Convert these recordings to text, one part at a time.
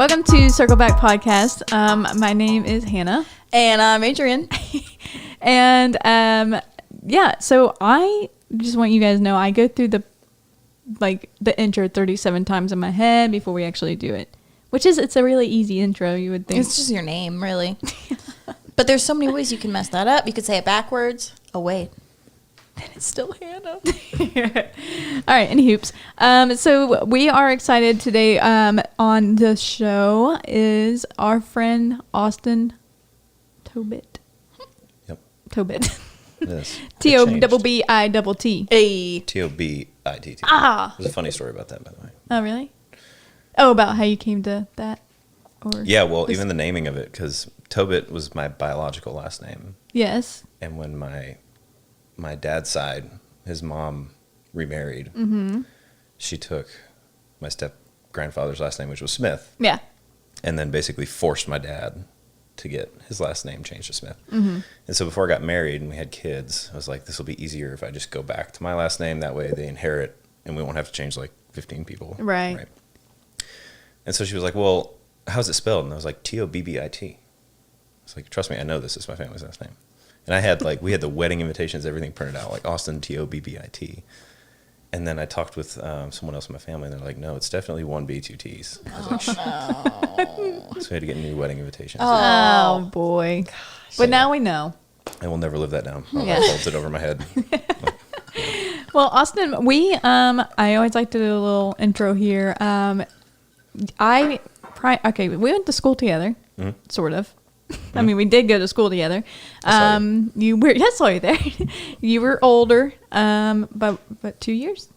Welcome to Circle Back Podcast. My name is Hannah. And I'm Adrian. And so I just want you guys to know I go through the intro 37 times in my head before we actually do it. It's a really easy intro, you would think. It's just your name, really. But there's so many ways you can mess that up. You could say it backwards. Oh, wait. And it's still Hannah. All right, any hoops. So we are excited today. On the show is our friend Austin Tobitt. Yep. Tobitt. It is. T-O-B-B-I-T-T. Hey. T-O-B-I-T-T. Ah. There's a funny story about that, by the way. Oh, really? Oh, about how you came to that? Or Yeah, well, even the naming of it, because Tobitt was my biological last name. Yes. And when my dad's side, his mom remarried, she took my step-grandfather's last name, which was Smith. Yeah. And then basically forced my dad to get his last name changed to Smith. And so before I got married and we had kids, I was like, this will be easier if I just go back to my last name. That way they inherit and we won't have to change like 15 people. Right. And so she was like, well, how's it spelled? And I was like, T-O-B-B-I-T. I was like, trust me, I know this is my family's last name. And I had we had the wedding invitations, everything printed out, like Austin Tobitt. And then I talked with someone else in my family, and they're like, no, it's definitely one B, two T's. I was like, No. so we had to get new wedding invitations. Oh boy. Gosh. But now we know. I will never live that down. I'll Yeah. hold it over my head. Well, Austin, I always like to do a little intro here. We went to school together, sort of. I mean, we did go to school together. You were, yes, I saw you there. You were older, but 2 years.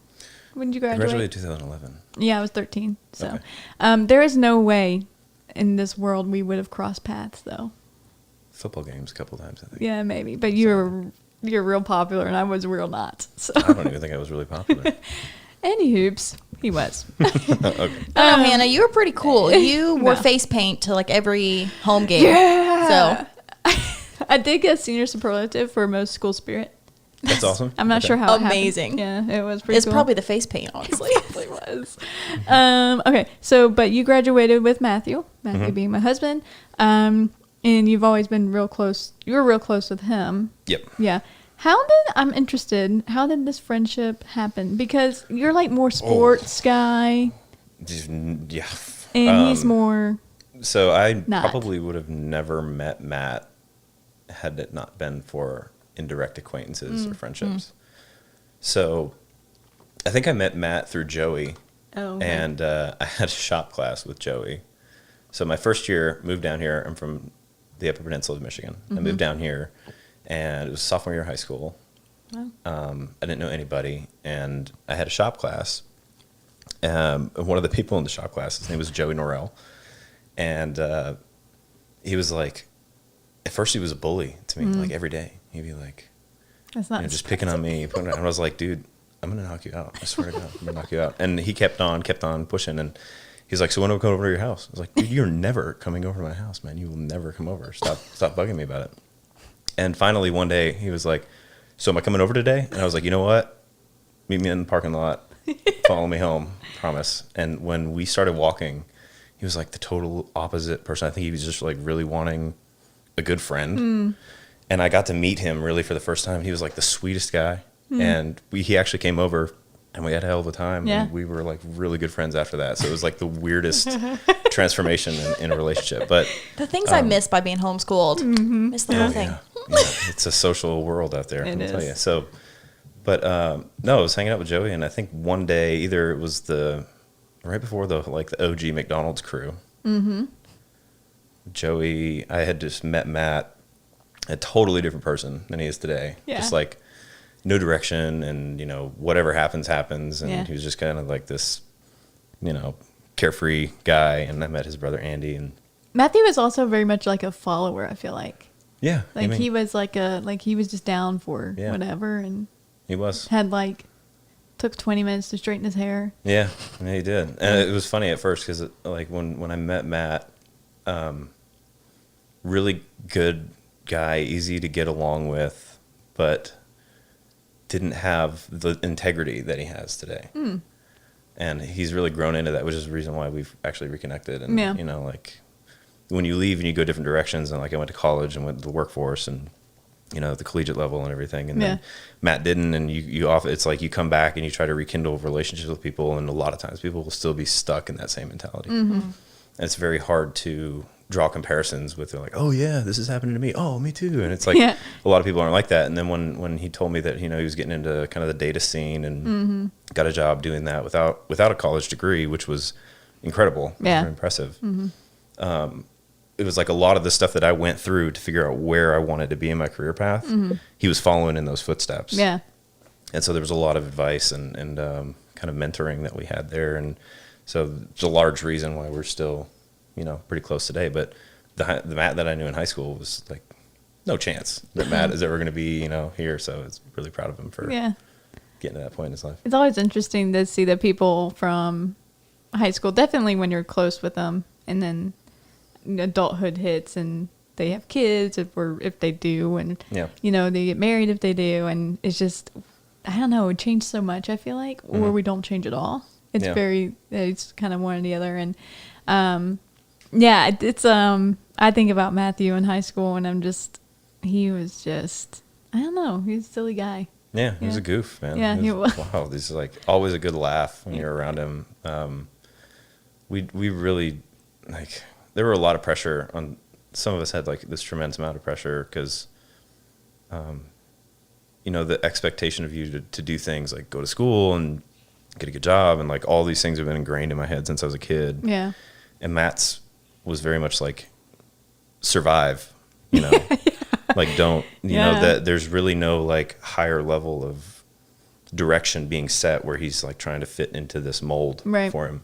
When did you I graduate? graduated 2011. Yeah, I was 13. So, Okay. there is no way in this world we would have crossed paths, though. Football games a couple times, I think. Yeah, maybe. But you're real popular, and I was real not. So. I don't even think I was really popular. Any hoops, he was. Okay. No, Hannah, you were pretty cool. You wore face paint to every home game. Yeah. So I did get senior superlative for most school spirit. That's awesome. I'm not sure how Amazing. It happened. Yeah, it was pretty it's cool. probably the face paint, honestly. It was. Okay, so, but you graduated with Matthew being my husband, and you've always been real close. You were real close with him. Yep. Yeah. I'm interested, how did this friendship happen? Because you're more sports guy, Yeah. and he's more... So I Not. probably would have never met Matt had it not been for indirect acquaintances or friendships. So I think I met Matt through Joey. Oh, okay. And I had a shop class with Joey. So my first year, moved down here. I'm from the Upper Peninsula of Michigan. I moved down here, and it was sophomore year of high school. Wow. I didn't know anybody, and I had a shop class. And one of the people in the shop class, his name was Joey Norrell. And he was like, at first he was a bully to me, every day. He'd be like, That's not just picking on me. And I was like, dude, I'm going to knock you out. I swear to God, I'm going to knock you out. And he kept on pushing. And he's like, so when do I come over to your house? I was like, dude, you're never coming over to my house, man. You will never come over. Stop bugging me about it. And finally one day he was like, so am I coming over today? And I was like, you know what? Meet me in the parking lot. Follow me home. Promise. And when we started walking, he was like the total opposite person. I think he was just really wanting a good friend. And I got to meet him really for the first time. He was the sweetest guy. And he actually came over and we had a hell of a time. Yeah. And we were really good friends after that. So it was the weirdest transformation in a relationship. But the things I miss by being homeschooled. Miss the whole thing. yeah, it's a social world out there. It I'll tell is. you. So, but no, I was hanging out with Joey, and I think one day either it was right before the OG McDonald's crew. Joey, I had just met Matt, a totally different person than he is today. Yeah. Just no direction, and whatever happens. And Yeah. he was just kind of this, carefree guy. And I met his brother Andy, and Matthew was also very much a follower, I feel like. yeah, He was he was just down for whatever, and he was. had took 20 minutes to straighten his hair. Yeah, he did. And it was funny at first because when I met Matt, really good guy, easy to get along with, but didn't have the integrity that he has today. And he's really grown into that, which is the reason why we've actually reconnected. And, Yeah. you know, like when you leave and you go different directions, and like I went to college and went to the workforce and, you know, the collegiate level and everything. And then Matt didn't. And you off, it's like you come back and you try to rekindle relationships with people. And a lot of times people will still be stuck in that same mentality. And it's very hard to draw comparisons with, like, oh yeah, this is happening to me. Oh, me too. And it's like, a lot of people aren't like that. And then when he told me that, you know, he was getting into kind of the data scene and got a job doing that without a college degree, which was incredible. Yeah. Very impressive. It was like a lot of the stuff that I went through to figure out where I wanted to be in my career path. He was following in those footsteps. Yeah. And so there was a lot of advice and kind of mentoring that we had there. And so it's a large reason why we're still, you know, pretty close today. But the Matt that I knew in high school was like, no chance that Matt is ever going to be, you know, here. So it's really proud of him for getting to that point in his life. It's always interesting to see the people from high school, definitely when you're close with them, and then adulthood hits and they have kids if they do, and you know, they get married if they do, and it's just, I don't know, it changed so much, I feel like, or we don't change at all. It's it's kind of one or the other. And it's I think about Matthew in high school, and he was just, I don't know, he was a silly guy. Yeah, he was a goof, man. Yeah, he was. Wow, this is like always a good laugh when you're around him. We really, like, there were a lot of pressure on, some of us had like this tremendous amount of pressure because, you know, the expectation of you to do things like go to school and get a good job, and like all these things have been ingrained in my head since I was a kid. Yeah. And Matt's was very much like survive, you know, like don't, you know, that there's really no like higher level of direction being set where he's like trying to fit into this mold for him.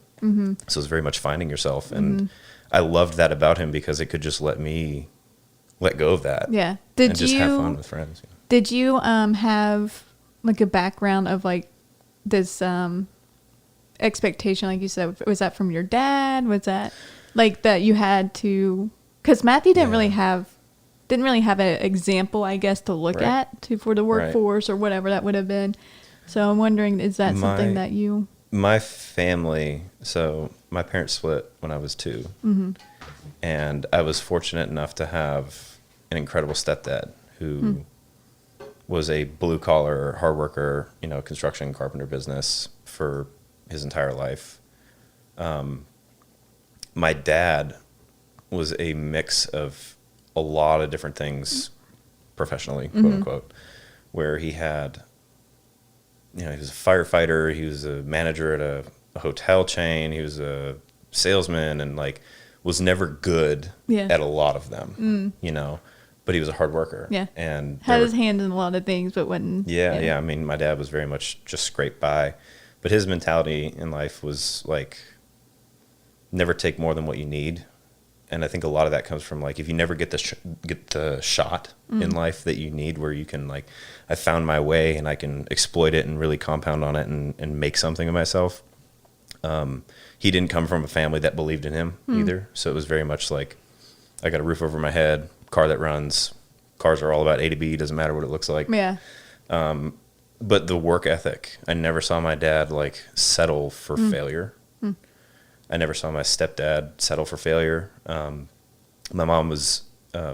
So it's very much finding yourself. And I loved that about him because it could just let me let go of that. Yeah. And just have fun with friends. Did you have like a background of like this expectation, like you said? Was that from your dad? Was that like that you had to, because Matthew didn't really have an example, I guess, to look at for the workforce or whatever that would have been. So I'm wondering, is that something that you... My family, so my parents split when I was 2. And I was fortunate enough to have an incredible stepdad who was a blue-collar, hard worker, you know, construction carpenter business for his entire life. My dad was a mix of a lot of different things professionally, quote unquote, where he had, you know, he was a firefighter, he was a manager at a hotel chain, he was a salesman, and like was never good at a lot of them, you know, but he was a hard worker. Yeah. And had his hand in a lot of things, but wasn't. Yeah. I mean, my dad was very much just scraped by, but his mentality in life was like, never take more than what you need. And I think a lot of that comes from like, if you never get the shot in life that you need, where you can like, I found my way and I can exploit it and really compound on it and make something of myself. He didn't come from a family that believed in him either. So it was very much like, I got a roof over my head, car that runs. Cars are all about A to B, doesn't matter what it looks like. Yeah. But the work ethic, I never saw my dad like settle for failure. I never saw my stepdad settle for failure. My mom was,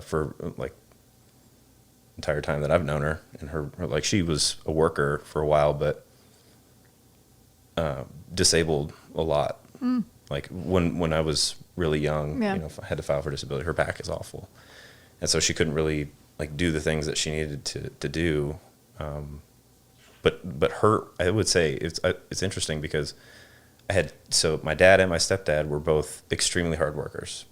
for like entire time that I've known her, and her like, she was a worker for a while, but disabled a lot. Like when I was really young, you know, I had to file for disability. Her back is awful. And so she couldn't really like do the things that she needed to do. But her, I would say it's interesting because so my dad and my stepdad were both extremely hard workers,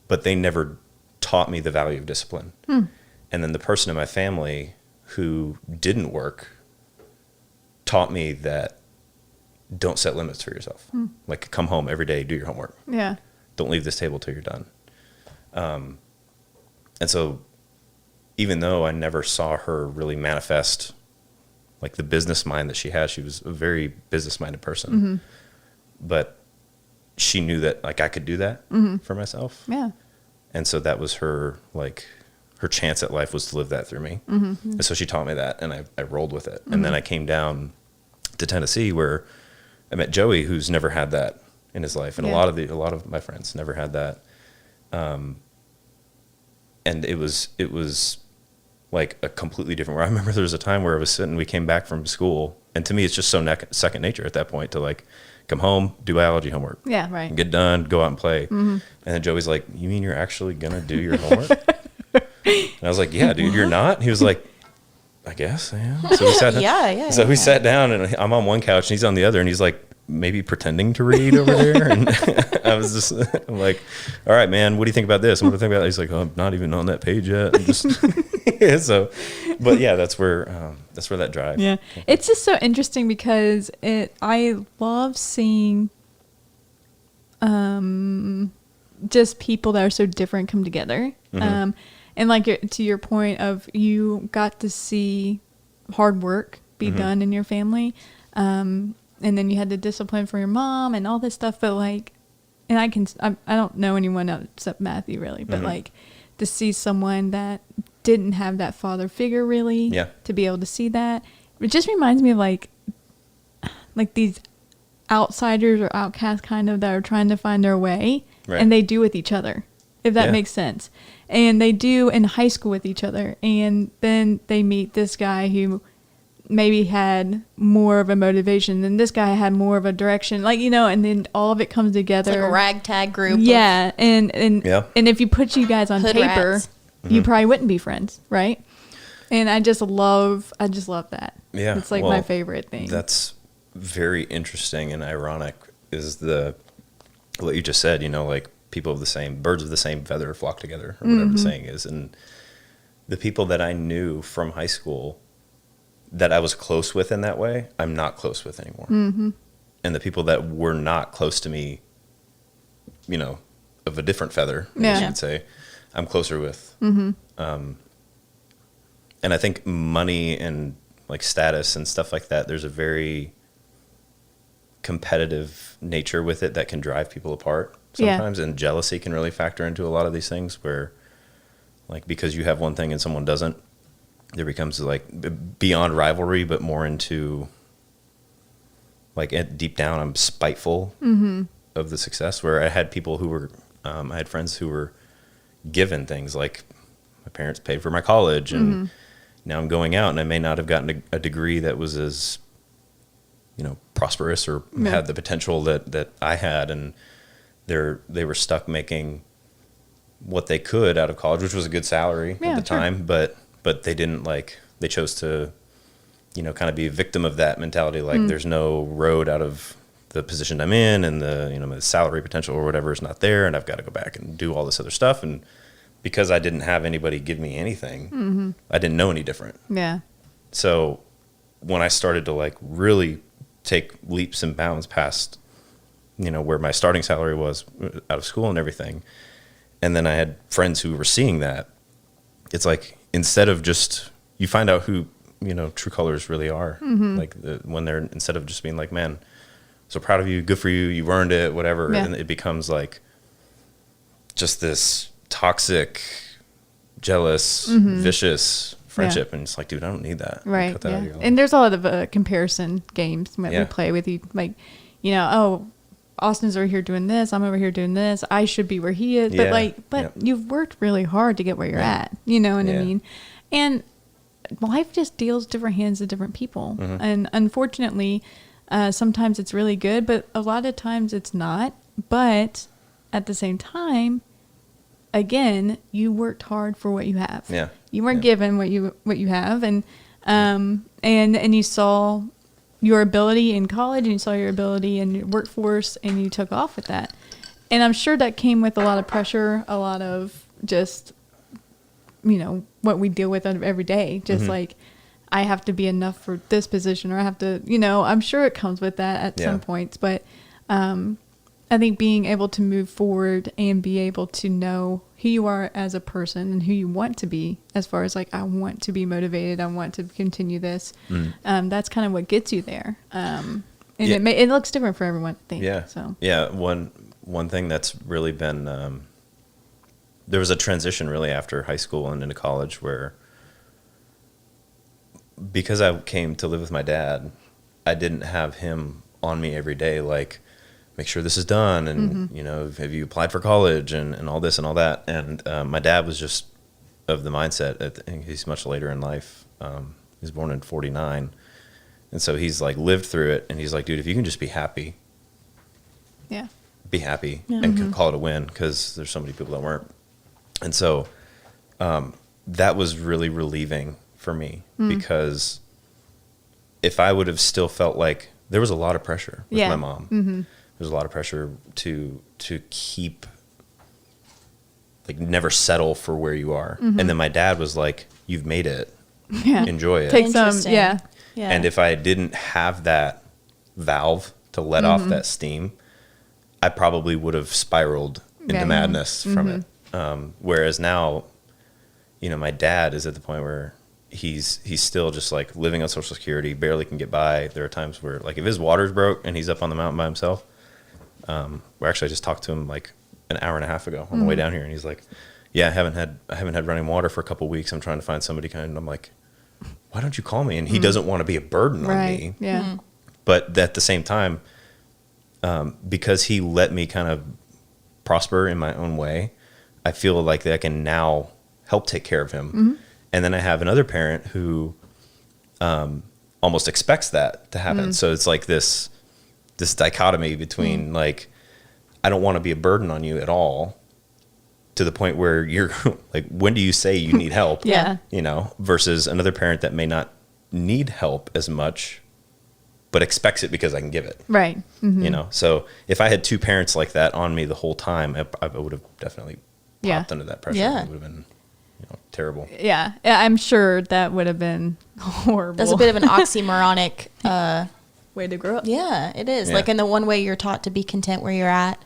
but they never taught me the value of discipline. And then the person in my family who didn't work taught me that don't set limits for yourself. Like, come home every day, do your homework. Yeah. Don't leave this table till you're done. And so even though I never saw her really manifest like the business mind that she has, she was a very business-minded person. But she knew that like I could do that for myself. Yeah. And so that was her, like, her chance at life was to live that through me. And so she taught me that, and I rolled with it. And then I came down to Tennessee, where I met Joey, who's never had that in his life, and Yeah. a lot of my friends never had that. And it was like a completely different. Where I remember there was a time where I was sitting. We came back from school, and to me, it's just so second nature at that point to like come home, do biology homework, Yeah, right. get done, go out and play. And then Joey's like, "You mean you're actually gonna do your homework?" And I was like, "Yeah, dude, you're not." He was like, "I guess I am." So we sat down. Yeah. So we sat down, and I'm on one couch, and he's on the other, and he's like maybe pretending to read over there. And I was just, I'm like, "All right, man, what do you think about this? And what do you think about that?" He's like, "Oh, I'm not even on that page yet." I'm just so, but yeah, that's where that drive. Yeah, it's just so interesting because I love seeing just people that are so different come together. And like to your point of you got to see hard work be done in your family, and then you had the discipline for your mom and all this stuff. But like, and I don't know anyone else except Matthew really, but like to see someone that didn't have that father figure really, to be able to see that, it just reminds me of like these outsiders or outcasts kind of that are trying to find their way, and they do with each other, if that makes sense. And they do in high school with each other, and then they meet this guy who maybe had more of a motivation than this guy had more of a direction, like, you know, and then all of it comes together. It's like a ragtag group. Yeah, and if you put you guys on paper, rats. you probably wouldn't be friends, right? And I just love that. Yeah, it's like my favorite thing. That's very interesting and ironic. Is what you just said? You know, like people of the same birds of the same feather flock together, or whatever the saying is. And the people that I knew from high school that I was close with in that way, I'm not close with anymore. And the people that were not close to me, you know, of a different feather, I guess you could say, I'm closer with. And I think money and like status and stuff like that, there's a very competitive nature with it that can drive people apart sometimes. And jealousy can really factor into a lot of these things where, like, because you have one thing and someone doesn't, there becomes like beyond rivalry, but more into like deep down, I'm spiteful of the success. Where I had people who were, I had friends who were given things like my parents paid for my college, and now I'm going out, and I may not have gotten a degree that was as, you know, prosperous or had the potential that I had, and they were stuck making what they could out of college, which was a good salary at the time, but they didn't they chose to, you know, kind of be a victim of that mentality. Like there's no road out of the position I'm in, and the, you know, my salary potential or whatever is not there, and I've got to go back and do all this other stuff. And because I didn't have anybody give me anything, I didn't know any different. Yeah. So when I started to like really take leaps and bounds past, you know, where my starting salary was out of school and everything, and then I had friends who were seeing that, it's like, instead of just, you find out who, you know, true colors really are. Like when they're, instead of just being like, man, so proud of you, good for you, you've earned it, whatever. And it becomes like just this toxic, jealous, vicious friendship. And it's like, dude, I don't need that. Right. Cut that out of your life. And there's a lot of comparison games that we play with you. Like, you know, oh, Austin's over here doing this, I'm over here doing this, I should be where he is. But you've worked really hard to get where you're at. You know what I mean? And life just deals different hands to different people. And unfortunately, sometimes it's really good, but a lot of times it's not. But at the same time, again, you worked hard for what you have. Yeah. You weren't given what you have, and you saw your ability in college, and you saw your ability in your workforce, and you took off with that. And I'm sure that came with a lot of pressure, a lot of just, you know, what we deal with every day. Just like, I have to be enough for this position, or I have to, you know, I'm sure it comes with that at some points. But I think being able to move forward and be able to know who you are as a person and who you want to be, as far as like, I want to be motivated, I want to continue this. That's kind of what gets you there. And it looks different for everyone, I think. Yeah. So one thing that's really been, there was a transition really after high school and into college where, because I came to live with my dad, I didn't have him on me every day, like, make sure this is done, and you know, have you applied for college, and all this and all that. And my dad was just of the mindset. He's much later in life. He was born in '49, and so he's like lived through it. And he's like, dude, if you can just be happy, be happy, and call it a win, because there's so many people that weren't. And so that was really relieving for me, because if I would have still felt like there was a lot of pressure with my mom. There's a lot of pressure to keep, like, never settle for where you are. And then my dad was like, you've made it. Enjoy it. Take some, Yeah. And if I didn't have that valve to let off that steam, I probably would have spiraled into madness from it. Whereas now, you know, my dad is at the point where he's still just like living on Social Security, barely can get by. There are times where, like, if his water's broke and he's up on the mountain by himself, where actually I just talked to him like an hour and a half ago on the way down here, and he's like, yeah, I haven't had running water for a couple of weeks. I'm trying to find somebody and I'm like, why don't you call me? And he doesn't want to be a burden on me. But at the same time, because he let me kind of prosper in my own way, I feel like I can now help take care of him. And then I have another parent who almost expects that to happen. So it's like this dichotomy between like, I don't want to be a burden on you at all, to the point where you're like, when do you say you need help? You know, versus another parent that may not need help as much, but expects it because I can give it. You know, so if I had two parents like that on me the whole time, I would have definitely popped under that pressure. It would have been, you know, terrible. I'm sure that would have been horrible. That's a bit of an oxymoronic way to grow up. Yeah, it is. Like, in the one way you're taught to be content where you're at,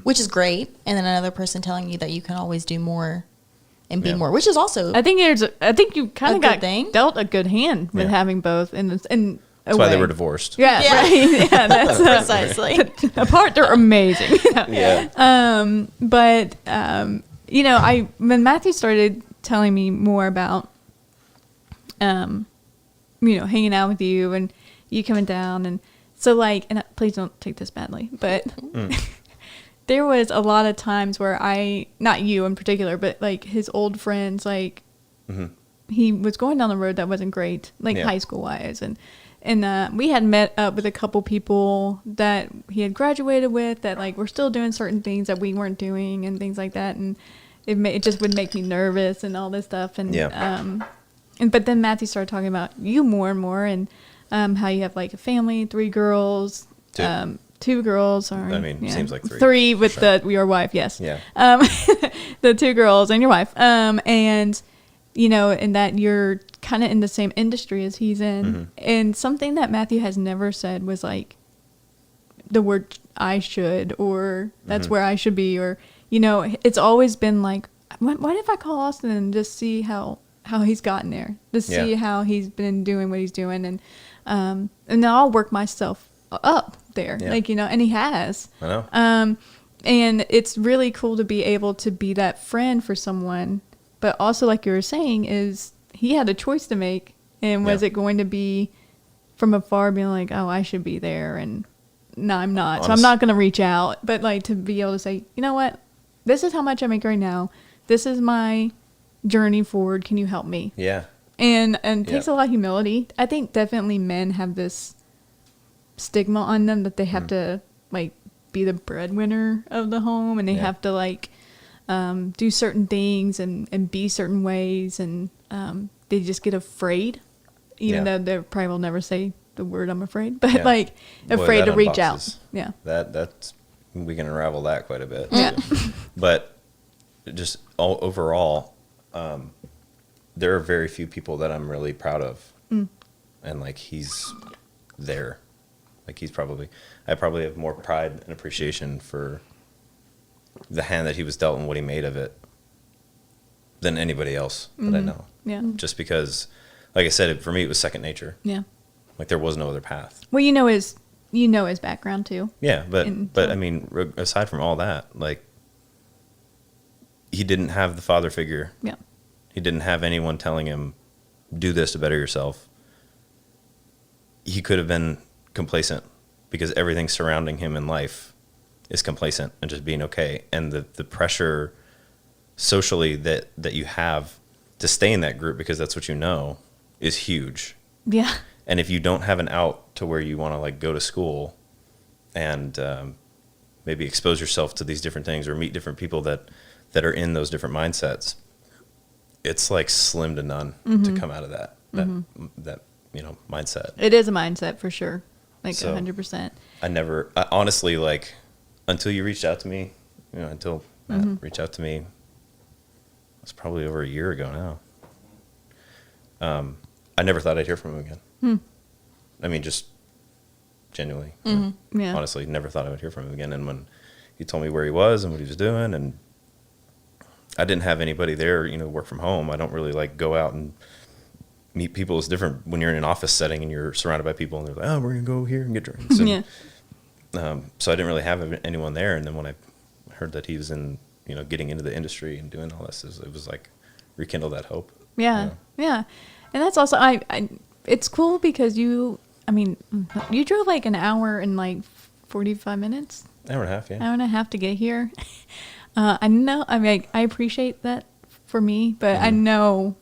which is great, and then another person telling you that you can always do more and be more, which is also I think you kind of got dealt a good hand with having both, and that's why they were divorced. Right. Yeah, that's precisely. Apart, they're amazing. But you know, when Matthew started telling me more about you know, hanging out with you and you coming down, and so, like, and please don't take this badly, but there was a lot of times where not you in particular, but like his old friends, like he was going down the road that wasn't great, like high school wise, and we had met up with a couple people that he had graduated with that, like, were still doing certain things that we weren't doing and things like that, and it just would make me nervous and all this stuff, and but then Matthew started talking about you more and more, and how you have like a family, 3 girls, 2 girls, or I mean, seems like 3. 3 with your wife, yes. The 2 girls and your wife, and you know, and that you're kind of in the same industry as he's in. And something that Matthew has never said was like the word I should, or that's where I should be, or, you know, it's always been like, what if I call Austin and just see how he's gotten there, to see how he's been doing what he's doing, and then I'll work myself up there, like, you know, and he has. I know. And it's really cool to be able to be that friend for someone. But also, like you were saying, is he had a choice to make, and was it going to be from afar being like, oh, I should be there, and no, I'm not. So I'm not going to reach out. But like, to be able to say, you know what, this is how much I make right now. This is my journey forward. Can you help me? And it takes a lot of humility. I think definitely men have this stigma on them that they have to like be the breadwinner of the home, and they have to like do certain things and be certain ways, and they just get afraid, even though they probably will never say the word I'm afraid, but like afraid to reach out. That's we can unravel that quite a bit. But just overall, there are very few people that I'm really proud of, and like he's there. Like I probably have more pride and appreciation for the hand that he was dealt and what he made of it than anybody else that I know. Just because, like I said, for me it was second nature. Like there was no other path. Well, you know his background too. But I mean, aside from all that, like, he didn't have the father figure. He didn't have anyone telling him, do this to better yourself. He could have been complacent because everything surrounding him in life is complacent and just being okay. And the pressure socially that you have to stay in that group because that's what you know is huge. Yeah. And if you don't have an out to where you want to like go to school and maybe expose yourself to these different things or meet different people that are in those different mindsets, it's like slim to none to come out of that mindset. It is a mindset for sure. Like So, 100%. I honestly, like, until you reached out to me, until Matt reached out to me, it's probably over a year ago now. I never thought I'd hear from him again. I mean, just genuinely, Yeah. honestly, never thought I would hear from him again. And when he told me where he was and what he was doing, and I didn't have anybody there, work from home. I don't really like go out and meet people. It's different when you're in an office setting and you're surrounded by people and they're like, oh, we're going to go here and get drinks. And, so I didn't really have anyone there. And then when I heard that he was getting into the industry and doing all this, it was like rekindle that hope. Yeah. Yeah. And that's also, it's cool because you drove like an hour and like 45 minutes. Hour and a half, yeah. Hour and a half to get here. I know, I appreciate that for me, but I know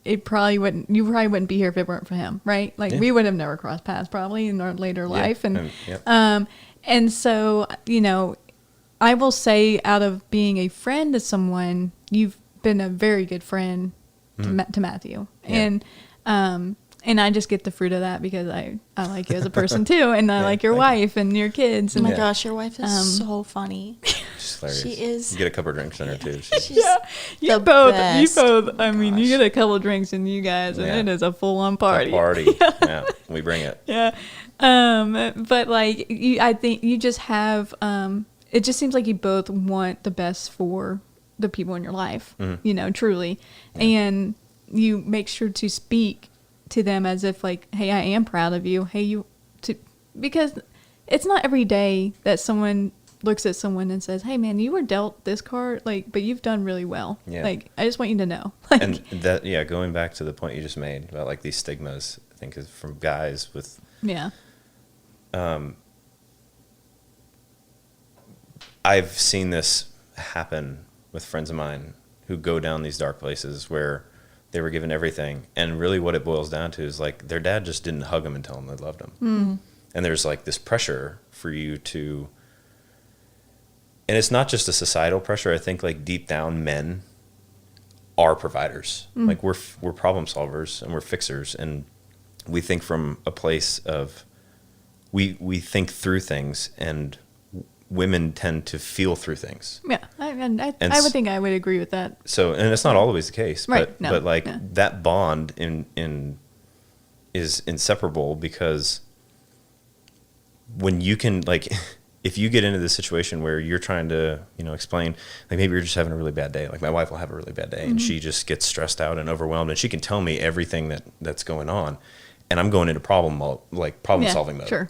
you probably wouldn't be here if it weren't for him, right? Like we would have never crossed paths probably in our later life. And so, I will say out of being a friend to someone, you've been a very good friend to Matthew. Yeah. And I just get the fruit of that because I like you as a person too, and I like your wife and your kids. And oh my gosh, your wife is so funny. She's hilarious. She is. You get a couple of drinks in her too. You both. I mean, you get a couple of drinks in you guys, and it is a full-on party. Yeah, we bring it. Yeah, but like I think you just have. It just seems like you both want the best for the people in your life. Truly, and you make sure to speak to them as if like, hey, I am proud of you. Hey, because it's not every day that someone looks at someone and says, hey man, you were dealt this card, like, but you've done really well. Yeah. Like, I just want you to know. Like, and that, going back to the point you just made about like these stigmas, I think is from guys with, I've seen this happen with friends of mine who go down these dark places where they were given everything, and really what it boils down to is like their dad just didn't hug them and tell them they loved them. And there's like this pressure for you to, and it's not just a societal pressure. I think like deep down, men are providers. Like we're problem solvers and we're fixers, and we think from a place of we think through things, and women tend to feel through things. Yeah, I would think I would agree with that. So, and it's not always the case, right? But that bond is inseparable, because when you can, like, if you get into this situation where you're trying to, explain, like maybe you're just having a really bad day. Like my wife will have a really bad day, and she just gets stressed out and overwhelmed, and she can tell me everything that's going on, and I'm going into problem solving mode. Sure.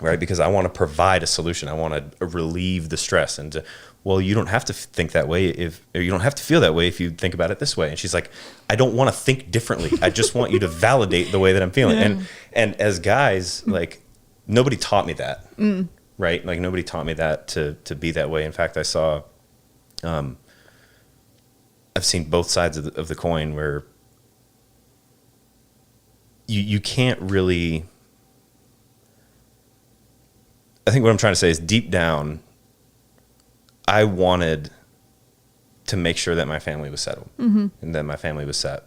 Right, because I want to provide a solution. I want to relieve the stress, and you don't have to think that way or you don't have to feel that way if you think about it this way. And she's like, I don't want to think differently. I just want you to validate the way that I'm feeling. Yeah. And as guys, like nobody taught me that, right? Like nobody taught me that to be that way. In fact, I saw, I've seen both sides of the coin where you can't really. I think what I'm trying to say is deep down, I wanted to make sure that my family was settled and that my family was set.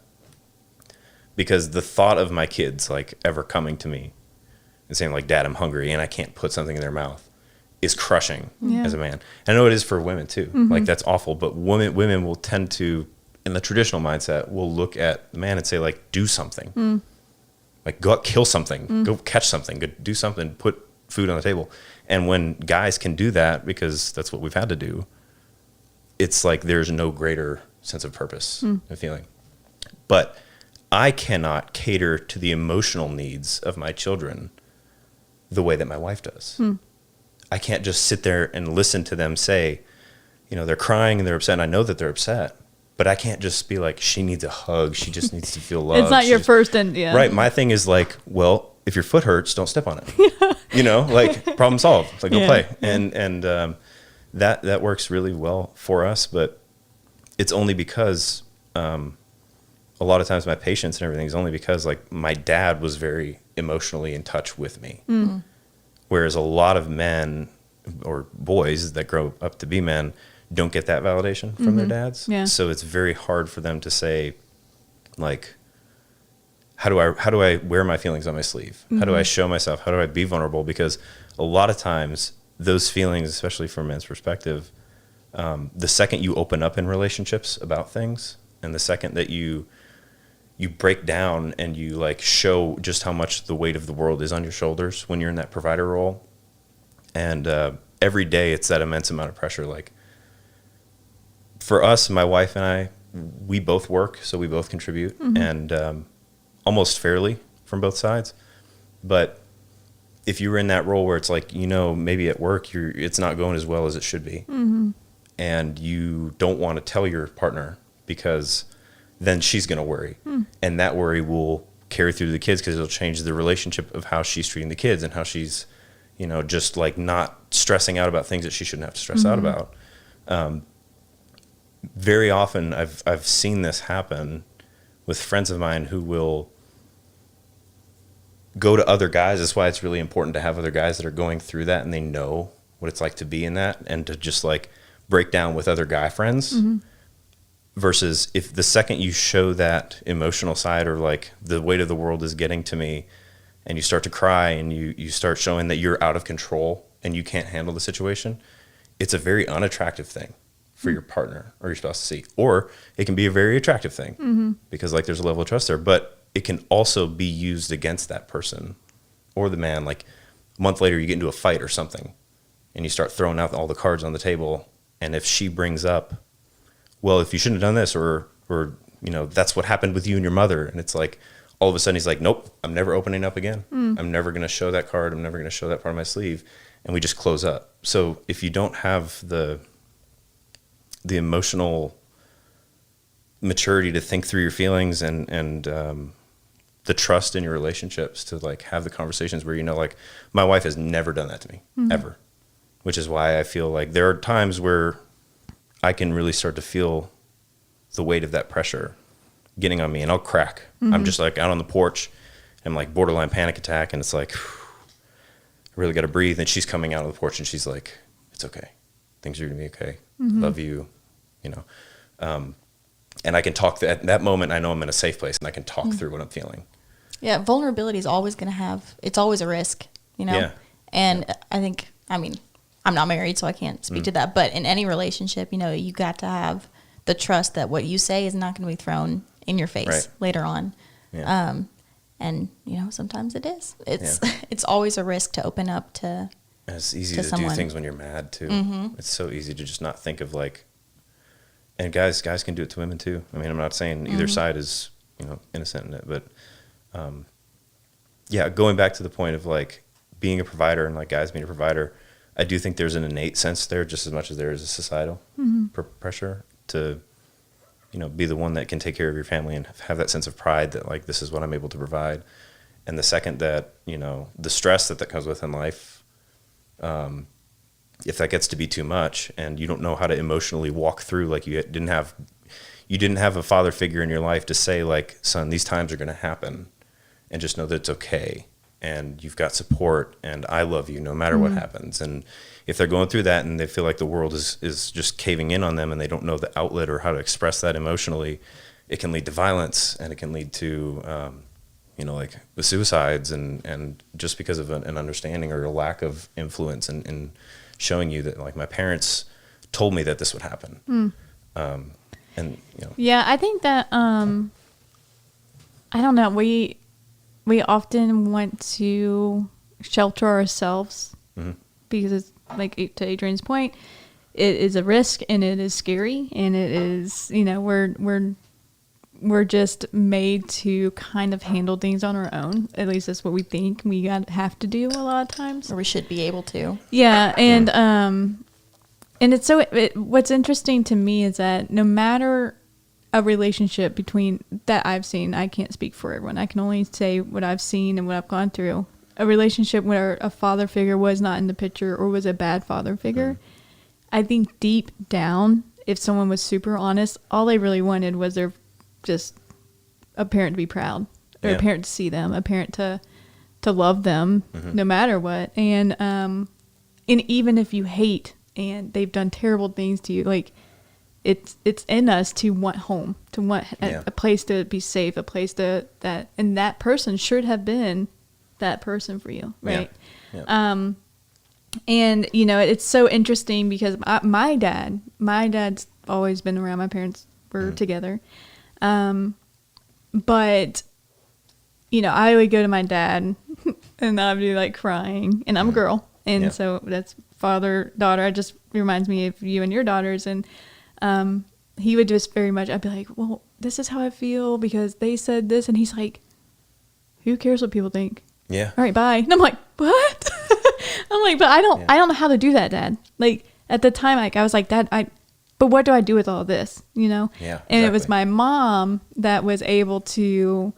Because the thought of my kids like ever coming to me and saying like, Dad, I'm hungry and I can't put something in their mouth is crushing as a man. I know it is for women too. Like that's awful, but women will tend to, in the traditional mindset, will look at the man and say like, do something. Like go out, kill something, go catch something, go do something, put food on the table. And when guys can do that, because that's what we've had to do, it's like there's no greater sense of purpose and feeling. But I cannot cater to the emotional needs of my children the way that my wife does. I can't just sit there and listen to them say, they're crying and they're upset, and I know that they're upset, but I can't just be like, she needs a hug, she just needs to feel loved. It's not your first and right. My thing is like, well, if your foot hurts, don't step on it. You know, like problem solved. It's like go play. And that works really well for us, but it's only because a lot of times my patience and everything is only because like my dad was very emotionally in touch with me. Mm-hmm. Whereas a lot of men or boys that grow up to be men don't get that validation from their dads. Yeah. So it's very hard for them to say, like, how do I wear my feelings on my sleeve? How do I show myself? How do I be vulnerable? Because a lot of times those feelings, especially from a man's perspective, the second you open up in relationships about things, and the second that you break down and you like show just how much the weight of the world is on your shoulders when you're in that provider role, and every day it's that immense amount of pressure. Like for us, my wife and I, we both work, so we both contribute, and almost fairly from both sides. But if you were in that role where it's like, you know, maybe at work it's not going as well as it should be, and you don't want to tell your partner because then she's going to worry, and that worry will carry through to the kids because it'll change the relationship of how she's treating the kids and how she's, you know, just like not stressing out about things that she shouldn't have to stress out about. Very often I've seen this happen with friends of mine who will go to other guys. That's why it's really important to have other guys that are going through that and they know what it's like to be in that, and to just like break down with other guy friends. Versus if the second you show that emotional side, or like the weight of the world is getting to me, and you start to cry and you start showing that you're out of control and you can't handle the situation, it's a very unattractive thing for your partner or your spouse to see. Or it can be a very attractive thing because like there's a level of trust there, but it can also be used against that person or the man. Like a month later you get into a fight or something and you start throwing out all the cards on the table, and if she brings up, well, if you shouldn't have done this, or you know, that's what happened with you and your mother, and it's like all of a sudden he's like, nope, I'm never opening up again. I'm never going to show that card. I'm never going to show that part of my sleeve. And we just close up. So if you don't have the emotional maturity to think through your feelings and the trust in your relationships to like have the conversations where, you know, like my wife has never done that to me ever, which is why I feel like there are times where I can really start to feel the weight of that pressure getting on me, and I'll crack. I'm just like out on the porch and like borderline panic attack, and it's like, I really got to breathe. And she's coming out on the porch and she's like, it's okay. Things are going to be okay. Love you, you know. And I can talk at that moment. I know I'm in a safe place and I can talk through what I'm feeling. Yeah. Vulnerability is always going to have, it's always a risk, you know? Yeah. And I think, I mean, I'm not married, so I can't speak to that. But in any relationship, you know, you got to have the trust that what you say is not going to be thrown in your face later on. Yeah. And, you know, sometimes it is. It's always a risk to open up to and it's easy to someone. Do things when you're mad, too. It's so easy to just not think of, like, and guys can do it to women, too. I mean, I'm not saying either side is, you know, innocent in it. But, yeah, going back to the point of, like, being a provider and, like, guys being a provider, I do think there's an innate sense there just as much as there is a societal pressure to, you know, be the one that can take care of your family and have that sense of pride that, like, this is what I'm able to provide. And the second that, you know, the stress that comes with in life, if that gets to be too much and you don't know how to emotionally walk through, like you didn't have a father figure in your life to say, like, son, these times are going to happen, and just know that it's okay. And you've got support, and I love you no matter what happens. And if they're going through that and they feel like the world is just caving in on them and they don't know the outlet or how to express that emotionally, it can lead to violence, and it can lead to, you know, like the suicides, and just because of an understanding or a lack of influence and showing you that, like, my parents told me that this would happen. And, you know. Yeah, I think that, I don't know, we often want to shelter ourselves because it's, like, to Adrian's point, it is a risk and it is scary, and it is, you know, we're just made to kind of handle things on our own. At least that's what we think we have to do a lot of times. Or we should be able to. Yeah, and it's what's interesting to me is that no matter a relationship between that I've seen. I can't speak for everyone. I can only say what I've seen and what I've gone through. A relationship where a father figure was not in the picture or was a bad father figure. I think deep down, if someone was super honest, all they really wanted was just a parent to be proud, or a parent to see them, a parent to love them no matter what. And even if you hate and they've done terrible things to you, like, it's in us to want home, to want a place to be safe, a place and that person should have been that person for you, right? Yeah. And it's so interesting because my dad's always been around. My parents were together, but I would go to my dad, and I'd be like crying, and I'm a girl, and so that's father daughter. It just reminds me of you and your daughters, and he would just very much. I'd be like, well, this is how I feel because they said this, and he's like, who cares what people think? Yeah. All right, bye. And I'm like, what? I'm like, but I don't know how to do that, Dad. Like at the time, like I was like, Dad, but what do I do with all this? Yeah. And exactly. It was my mom that was able to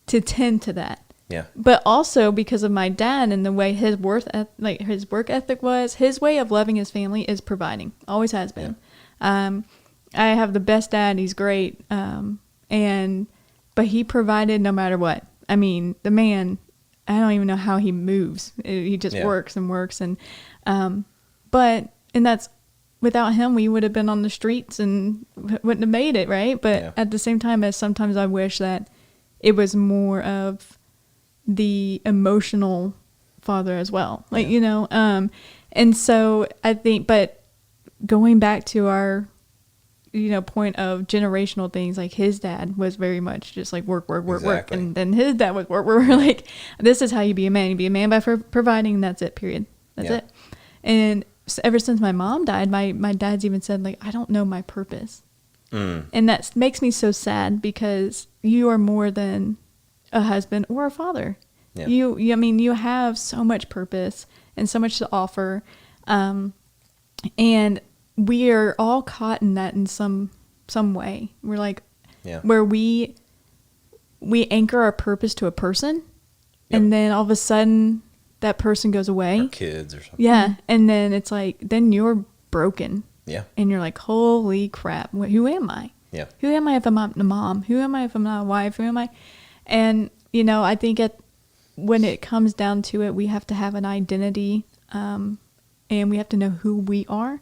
tend to that. Yeah. But also because of my dad and the way his his work ethic was, his way of loving his family is providing. Always has been. Yeah. I have the best dad. He's great. But he provided no matter what. I mean, the man, I don't even know how he moves. He just works and works. And that's, without him, we would have been on the streets and wouldn't have made it, right? But at the same time, sometimes I wish that it was more of the emotional father as well. Like, and so I think, but going back to our, point of generational things, like his dad was very much just like work. And then his dad was work. Like, this is how you be a man. You be a man by providing, and that's it, period. That's it. And ever since my mom died, my dad's even said, like, I don't know my purpose. And that makes me so sad because you are more than a husband or a father. Yeah. You have so much purpose and so much to offer. And we are all caught in that in some way. We're like, where we anchor our purpose to a person, and then all of a sudden that person goes away. Our kids or something. Yeah. And then it's like, then you're broken. Yeah. And you're like, holy crap, who am I? Yeah. Who am I if I'm not a mom? Who am I if I'm not a wife? Who am I? And, I think when it comes down to it, we have to have an identity, and we have to know who we are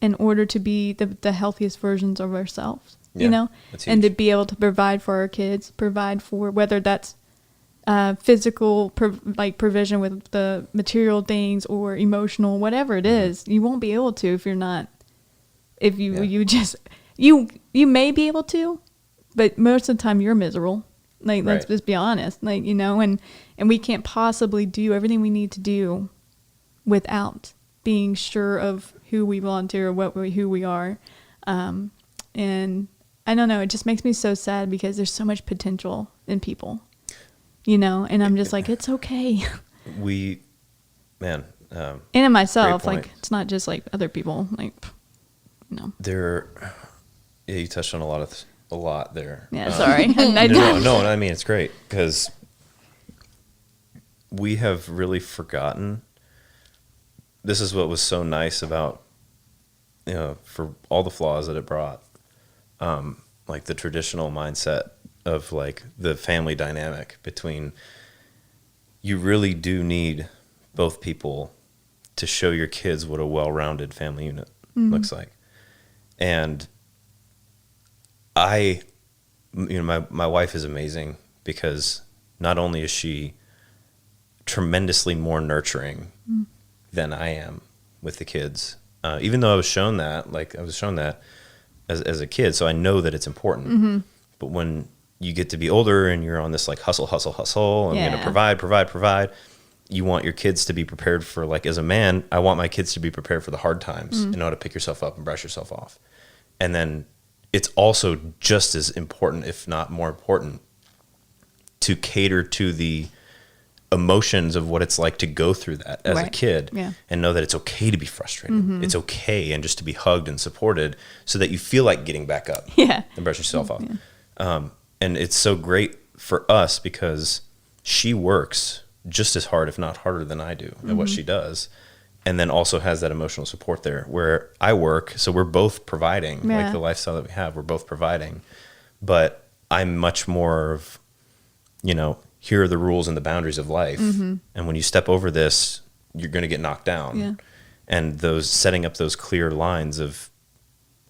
in order to be the healthiest versions of ourselves, and to be able to provide for our kids, provide for whether that's physical provision with the material things or emotional, whatever it is. You won't be able to if you're not, if you just, you may be able to, but most of the time you're miserable. Like, let's just be honest, and we can't possibly do everything we need to do without being sure of who we belong to or who we are. And I don't know, it just makes me so sad because there's so much potential in people. And I'm just like, it's okay. And in myself, like, it's not just like other people, like, you touched on a lot there. Yeah, sorry. No, I mean, it's great because we have really forgotten. This is what was so nice about, for all the flaws that it brought, like the traditional mindset of like the family dynamic between, you really do need both people to show your kids what a well-rounded family unit looks like. And my wife is amazing because not only is she tremendously more nurturing than I am with the kids, even though I was shown that as a kid, so I know that it's important. But when you get to be older and you're on this like hustle, I'm going to provide. You want your kids to be prepared for, like, as a man, I want my kids to be prepared for the hard times and know how to pick yourself up and brush yourself off. And then it's also just as important, if not more important, to cater to the emotions of what it's like to go through that as a Right. kid Yeah. and know that it's okay to be frustrated. It's okay. And just to be hugged and supported so that you feel like getting back up Yeah. and brush yourself off. And it's so great for us because she works just as hard, if not harder than I do at what she does. And then also has that emotional support there where I work. So we're both providing Yeah. like the lifestyle that we have, we're both providing, but I'm much more of, you know, here are the rules and the boundaries of life. And when you step over this, you're going to get knocked down. Yeah. And those setting up those clear lines of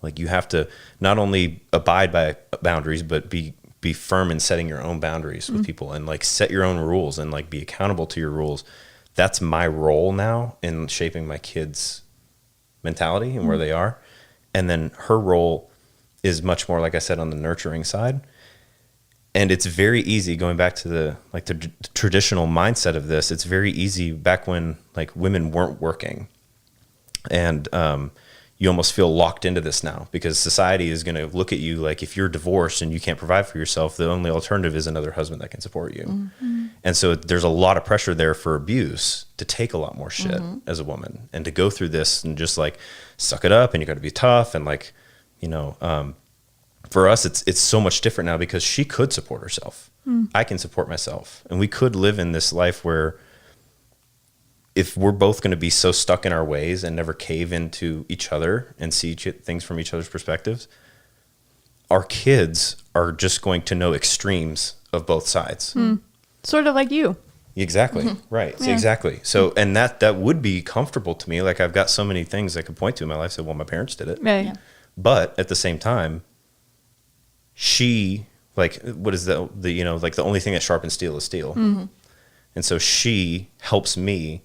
like, you have to not only abide by boundaries, but be firm in setting your own boundaries with people and like set your own rules and like be accountable to your rules. That's my role now in shaping my kids' mentality and where they are. And then her role is much more, like I said, on the nurturing side. And it's very easy going back to the traditional mindset of this. It's very easy back when like women weren't working, and you almost feel locked into this now because society is going to look at you like if you're divorced and you can't provide for yourself, the only alternative is another husband that can support you. And so there's a lot of pressure there for abuse to take a lot more shit as a woman and to go through this and just like suck it up and you got to be tough and like, you know, for us, it's so much different now because she could support herself. I can support myself. And we could live in this life where if we're both going to be so stuck in our ways and never cave into each other and see things from each other's perspectives, our kids are just going to know extremes of both sides. Sort of like you. Exactly. Right. Yeah. Exactly. So, and that would be comfortable to me. Like I've got so many things I could point to in my life. Say, well, my parents did it. Right. Yeah. But at the same time, she like what is the you know like the only thing that sharpens steel is steel, and so she helps me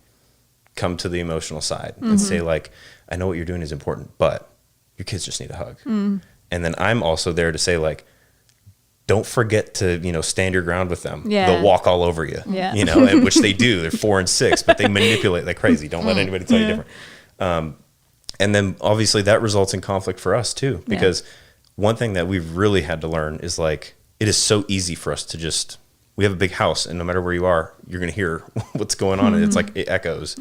come to the emotional side and say like, I know what you're doing is important, but your kids just need a hug. And then I'm also there to say like, don't forget to, you know, stand your ground with them. Yeah. They'll walk all over you, Yeah. you know, and which they do. They're 4 and 6, but they manipulate like crazy. Don't let anybody tell you different. And then obviously that results in conflict for us too, because one thing that we've really had to learn is like, it is so easy for us to just, we have a big house and no matter where you are, you're going to hear what's going on. And it's like, it echoes.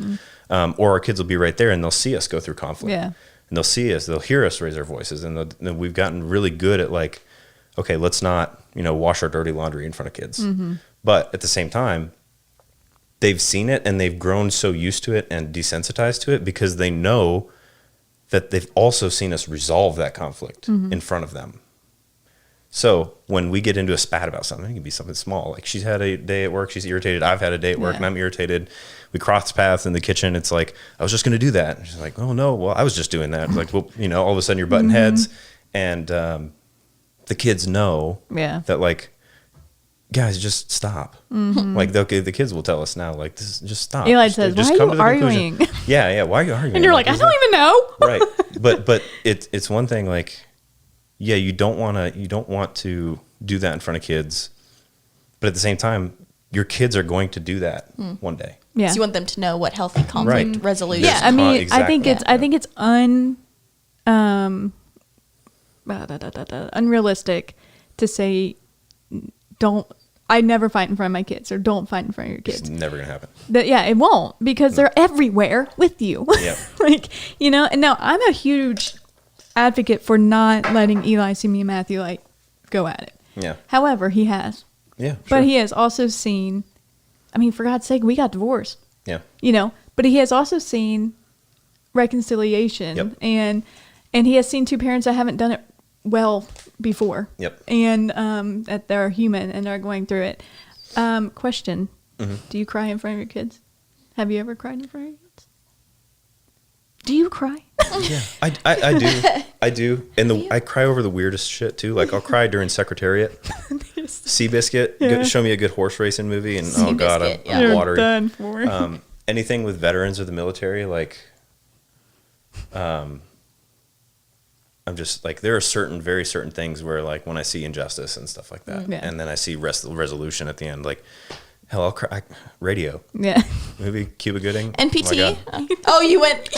Or our kids will be right there and they'll see us go through conflict. Yeah. And they'll see us, they'll hear us raise our voices. And we've gotten really good at like, okay, let's not, you know, wash our dirty laundry in front of kids. But at the same time, they've seen it and they've grown so used to it and desensitized to it because they know that they've also seen us resolve that conflict in front of them. So when we get into a spat about something, it can be something small. Like she's had a day at work, she's irritated. I've had a day at work and I'm irritated. We cross paths in the kitchen. It's like, I was just going to do that. And she's like, oh no, well, I was just doing that. It's like, well, you know, all of a sudden you're butting heads and the kids know that like, guys, just stop. Like the kids will tell us now, like, just stop. Eli just, says, just why come are to you the conclusion. arguing? Yeah, why are you arguing? And you're like, I don't even know. Right. But it's one thing like, yeah, you don't want to do that in front of kids. But at the same time, your kids are going to do that one day. Yeah. So you want them to know what healthy conflict resolution. Yeah, I mean, Exactly. I think it's unrealistic to say I never fight in front of my kids or don't fight in front of your kids. It's never gonna happen. It won't because they're everywhere with you. Yep. Like, you know, and now I'm a huge advocate for not letting Eli see me and Matthew like go at it. Yeah. However, he has. Yeah. Sure. But he has also seen, I mean, for God's sake, we got divorced. Yeah. You know, but he has also seen reconciliation. Yep. And he has seen two parents that haven't done it well before. Yep. And that they're human and they're going through it. Question. Do you cry in front of your kids? Have you ever cried in front of your kids? Do you cry? Yeah, I do, and I cry over the weirdest shit too. Like I'll cry during Secretariat, Seabiscuit. Show me a good horse racing movie, and oh god, I'm watery. Done for. Anything with veterans or the military, like, I'm just like there are very certain things where like when I see injustice and stuff like that, and then I see resolution at the end, like. Hell, I'll cry. Radio. Yeah. Movie Cuba Gooding. NPT. Oh, Oh, you went.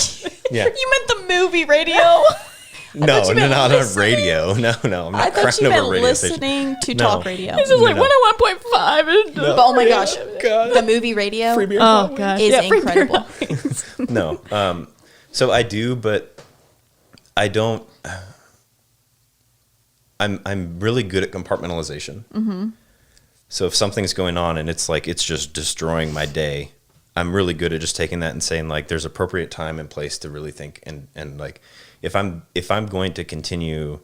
Yeah. You meant the movie Radio. No, you meant not on listening. radio. No, I'm I not thought crying you meant over radio station. listening to No. talk radio. This is like No. 101.5. But oh my gosh, God. the movie radio Free beer Oh hot wings. gosh, is yeah, free beer incredible. hot wings. No. So I do, but I don't. I'm really good at compartmentalization. Mm-hmm. So if something's going on and it's like it's just destroying my day, I'm really good at just taking that and saying like there's appropriate time and place to really think and like if I'm going to continue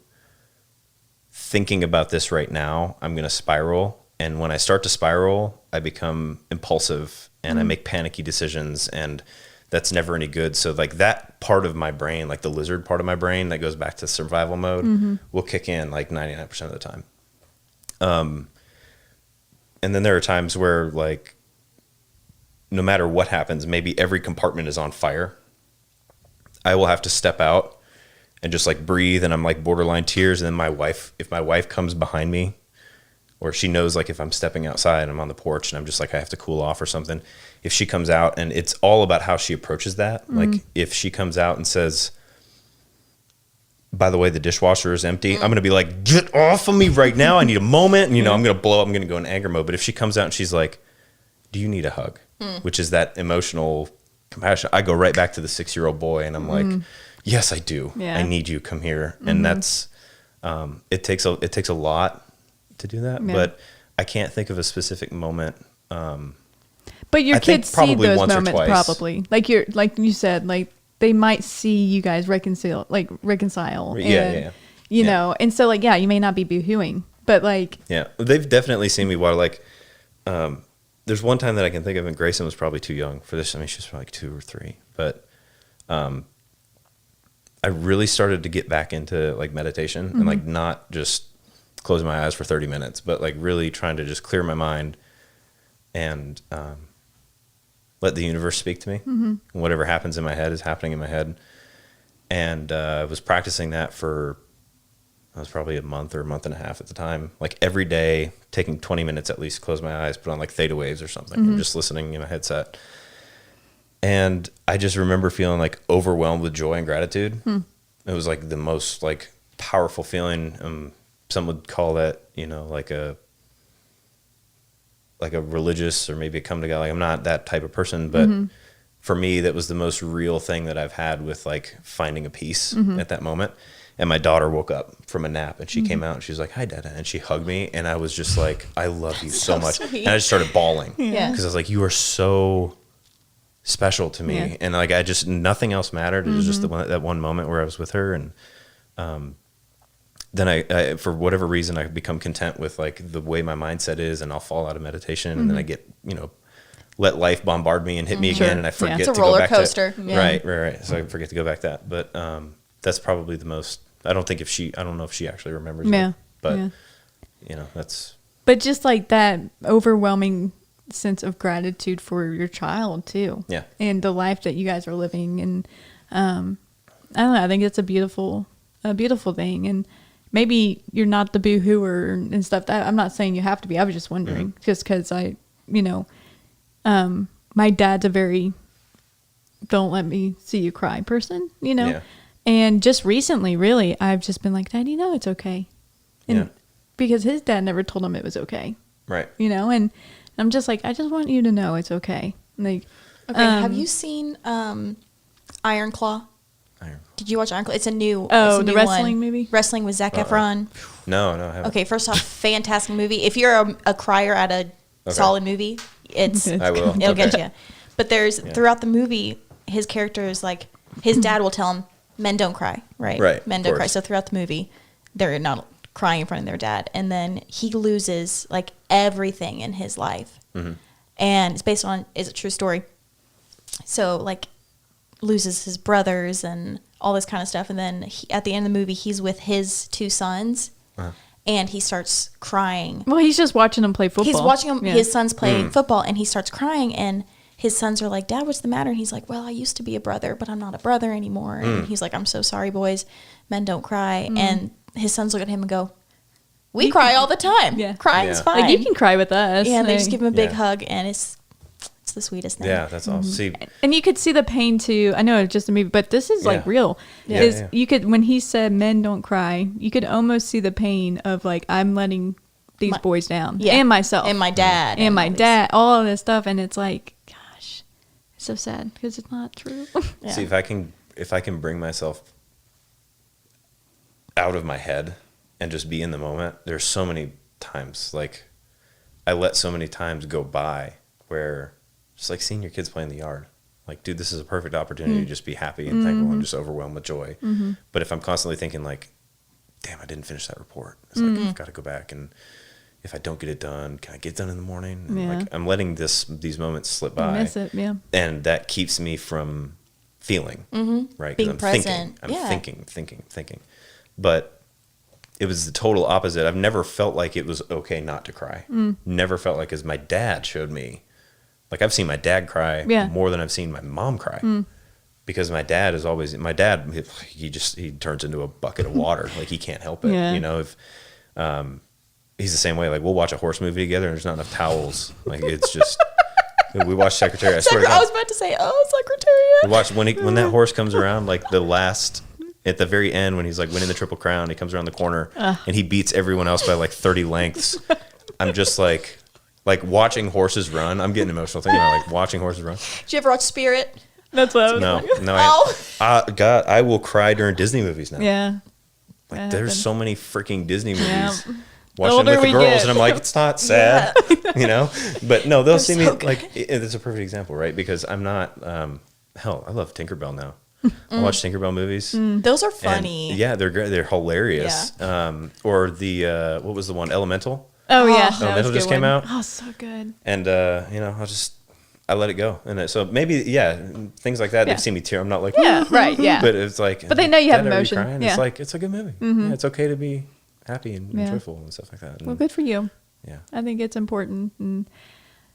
thinking about this right now, I'm going to spiral. And when I start to spiral, I become impulsive and I make panicky decisions, and that's never any good. So like that part of my brain, like the lizard part of my brain that goes back to survival mode, will kick in like 99% of the time. And then there are times where like, no matter what happens, maybe every compartment is on fire. I will have to step out and just like breathe, and I'm like borderline tears. And then if my wife comes behind me, or she knows like if I'm stepping outside, I'm on the porch and I'm just like I have to cool off or something. If she comes out, and it's all about how she approaches that. Like if she comes out and says, by the way, the dishwasher is empty, I'm going to be like, get off of me right now. I need a moment. And, I'm going to blow up. I'm going to go in anger mode. But if she comes out and she's like, do you need a hug? Which is that emotional compassion. I go right back to the 6-year-old boy, and I'm like, yes, I do. Yeah. I need you. Come here. And that's, it takes a lot to do that, but I can't think of a specific moment. But your kids see those moments probably. Like you said, like they might see you guys reconcile. And, you know, and so like, yeah, you may not be boohooing, but like. Yeah, they've definitely seen me water. Like, there's one time that I can think of, and Grayson was probably too young for this. I mean, she was probably like 2 or 3, but I really started to get back into like meditation and like not just closing my eyes for 30 minutes, but like really trying to just clear my mind and let the universe speak to me. And whatever happens in my head is happening in my head. And I was practicing that for, I was probably a month or a month and a half at the time. Like every day, taking 20 minutes at least, close my eyes, put on like theta waves or something, and just listening in a headset. And I just remember feeling like overwhelmed with joy and gratitude. It was like the most like powerful feeling. Some would call that, like a religious or maybe a come to God. Like I'm not that type of person, but for me, that was the most real thing that I've had with like finding a peace at that moment. And my daughter woke up from a nap, and she came out and she was like, hi, Dada. And she hugged me. And I was just like, I love you so much. Sweet. And I just started bawling. Because I was like, you are so special to me. Yeah. And like, nothing else mattered. It was just that one moment where I was with her. And then I, for whatever reason, I become content with like the way my mindset is, and I'll fall out of meditation. And then I get, let life bombard me and hit me again. And I forget to go back to it. It's a roller coaster. Right. So I forget to go back to that. But that's probably the most, I don't know if she actually remembers it. But, that's. But just like that overwhelming sense of gratitude for your child too. Yeah. And the life that you guys are living. And I don't know, I think it's a beautiful thing. And maybe you're not the boo-hooer and stuff. I'm not saying you have to be. I was just wondering, just because my dad's a very don't let me see you cry person, Yeah. And just recently, really, I've just been like, Dad, it's okay. And because his dad never told him it was okay. Right. And I'm just like, I just want you to know it's okay. Like, okay, have you seen Iron Claw? Did you watch Iron Claw? It's a new the wrestling movie? Wrestling with Zac Efron. No, I haven't. Okay, first off, fantastic movie. If you're a crier at a solid movie, I will. It'll get you. But there's throughout the movie, his character is like, his dad will tell him, men don't cry, right? Right. Men don't cry. So throughout the movie, they're not crying in front of their dad. And then he loses like everything in his life. And it's a true story. So like loses his brothers and all this kind of stuff. And then at the end of the movie, he's with his 2 sons. And he starts crying. Well, he's just watching them play football. He's watching his sons play football, and he starts crying, and his sons are like, Dad, what's the matter? And he's like, well, I used to be a brother, but I'm not a brother anymore. And he's like, I'm so sorry, boys. Men don't cry. And his sons look at him and go, we cry all the time. Crying's fine. Like, you can cry with us. Yeah, and they just give him a big hug, and it's the sweetest thing. Yeah, that's awesome. See, And you could see the pain too. I know it's just a movie, but this is like real. You could, when he said men don't cry, you could almost see the pain of like, I'm letting these boys down, and myself, and my dad, and my dad, all of this stuff, and it's like, gosh, it's so sad because it's not true. See, if I can bring myself out of my head and just be in the moment. There's so many times, like, I let so many times go by where just like seeing your kids play in the yard, like, dude, this is a perfect opportunity to just be happy and thankful and just overwhelmed with joy. But if I'm constantly thinking like, damn, I didn't finish that report, it's like, I've got to go back, and if I don't get it done, can I get it done in the morning? And like, I'm letting these moments slip by. Miss it, and that keeps me from feeling, right? Being I'm present. thinking. But it was the total opposite. I've never felt like it was okay not to cry. Never felt like, as my dad showed me. Like, I've seen my dad cry more than I've seen my mom cry. Because my dad is always, he turns into a bucket of water. Like, he can't help it. You know, if he's the same way. Like, we'll watch a horse movie together and there's not enough towels. Like, it's just, we watch Secretariat. I swear to God. I was about to say, Secretariat. We watch when that horse comes around, like at the very end, when he's like winning the Triple Crown, he comes around the corner and he beats everyone else by like 30 lengths. I'm just like watching horses run. I'm getting emotional thinking about like watching horses run. Did you ever watch Spirit? That's what I was No. God, I will cry during Disney movies now. Yeah. Like, there's so many freaking Disney movies. Yeah. Watching with the girls, and I'm like, it's not sad, you know. But no, they'll see me like. It's a perfect example, right? Because I'm not. Hell, I love Tinkerbell now. I watch Tinkerbell movies. Those are funny. Yeah, they're great. They're hilarious. Yeah. Or the what was the one? Elemental. Oh yeah, Elemental just came out. Oh, so good. And you know, I let it go, and so maybe things like that. They've seen me tear. I'm not like right, but it's like. But they know you have emotion. It's like it's a good movie. Yeah, it's okay to be happy and joyful and stuff like that. And, well, good for you. Yeah, I think it's important and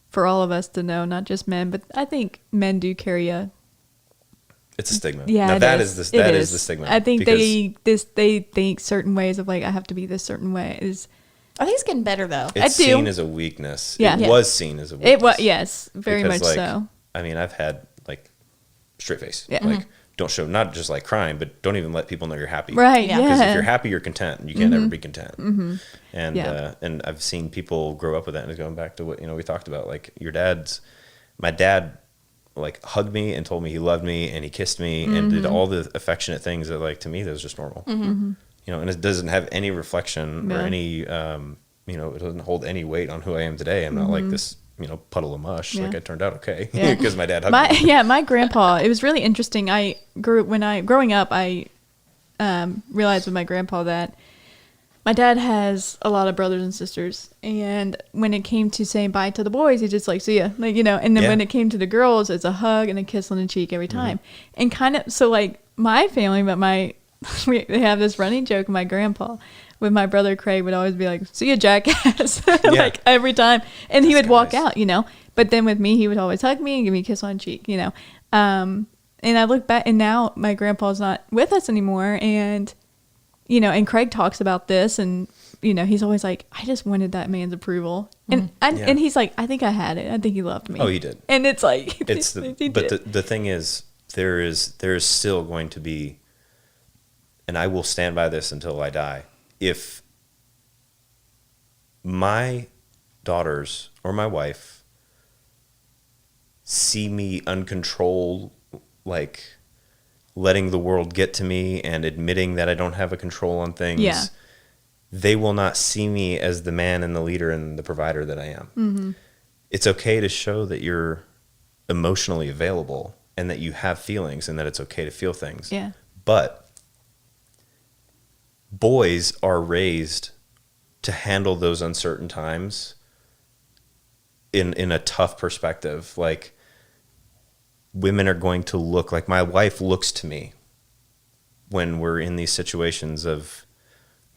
for all of us to know, not just men, but I think men do carry a. It's a stigma. Yeah, now, that is the stigma. I think they think certain ways of like, I have to be this certain way is. I think it's getting better though. It's seen as a weakness. Yeah. It was seen as a weakness. It was, yes, very because, much like, so. I mean, I've had like straight face. Yeah. Like, don't show, not just like crying, but don't even let people know you're happy. Right. Yeah. Because if you're happy, you're content. You can't ever be content. And Yeah. I've seen people grow up with that. And going back to what we talked about, like my dad, like hugged me and told me he loved me and he kissed me and did all the affectionate things that, like, to me, that was just normal. You know, and it doesn't have any reflection or any, it doesn't hold any weight on who I am today. I'm not like this, puddle of mush. Like, I turned out okay because my dad hugged me. Yeah, my grandpa, it was really interesting. Growing up, I realized with my grandpa that my dad has a lot of brothers and sisters, and when it came to saying bye to the boys, he just like, see ya, like, and then when it came to the girls, it's a hug and a kiss on the cheek every time. And kind of, so like my family, but they have this running joke, my grandpa with my brother Craig would always be like, see ya, jackass, like every time, and he would walk out, but then with me, he would always hug me and give me a kiss on the cheek, and I look back, and now my grandpa's not with us anymore, and and Craig talks about this, and he's always like, I just wanted that man's approval, and and he's like, I think I had it. I think he loved me. Oh, he did. And it's like, the thing is, there is still going to be, and I will stand by this until I die. If my daughters or my wife see me uncontrolled, like letting the world get to me and admitting that I don't have a control on things, they will not see me as the man and the leader and the provider that I am. It's okay to show that you're emotionally available and that you have feelings and that it's okay to feel things. Yeah. But boys are raised to handle those uncertain times in a tough perspective. Like, women are going to look, like my wife looks to me when we're in these situations of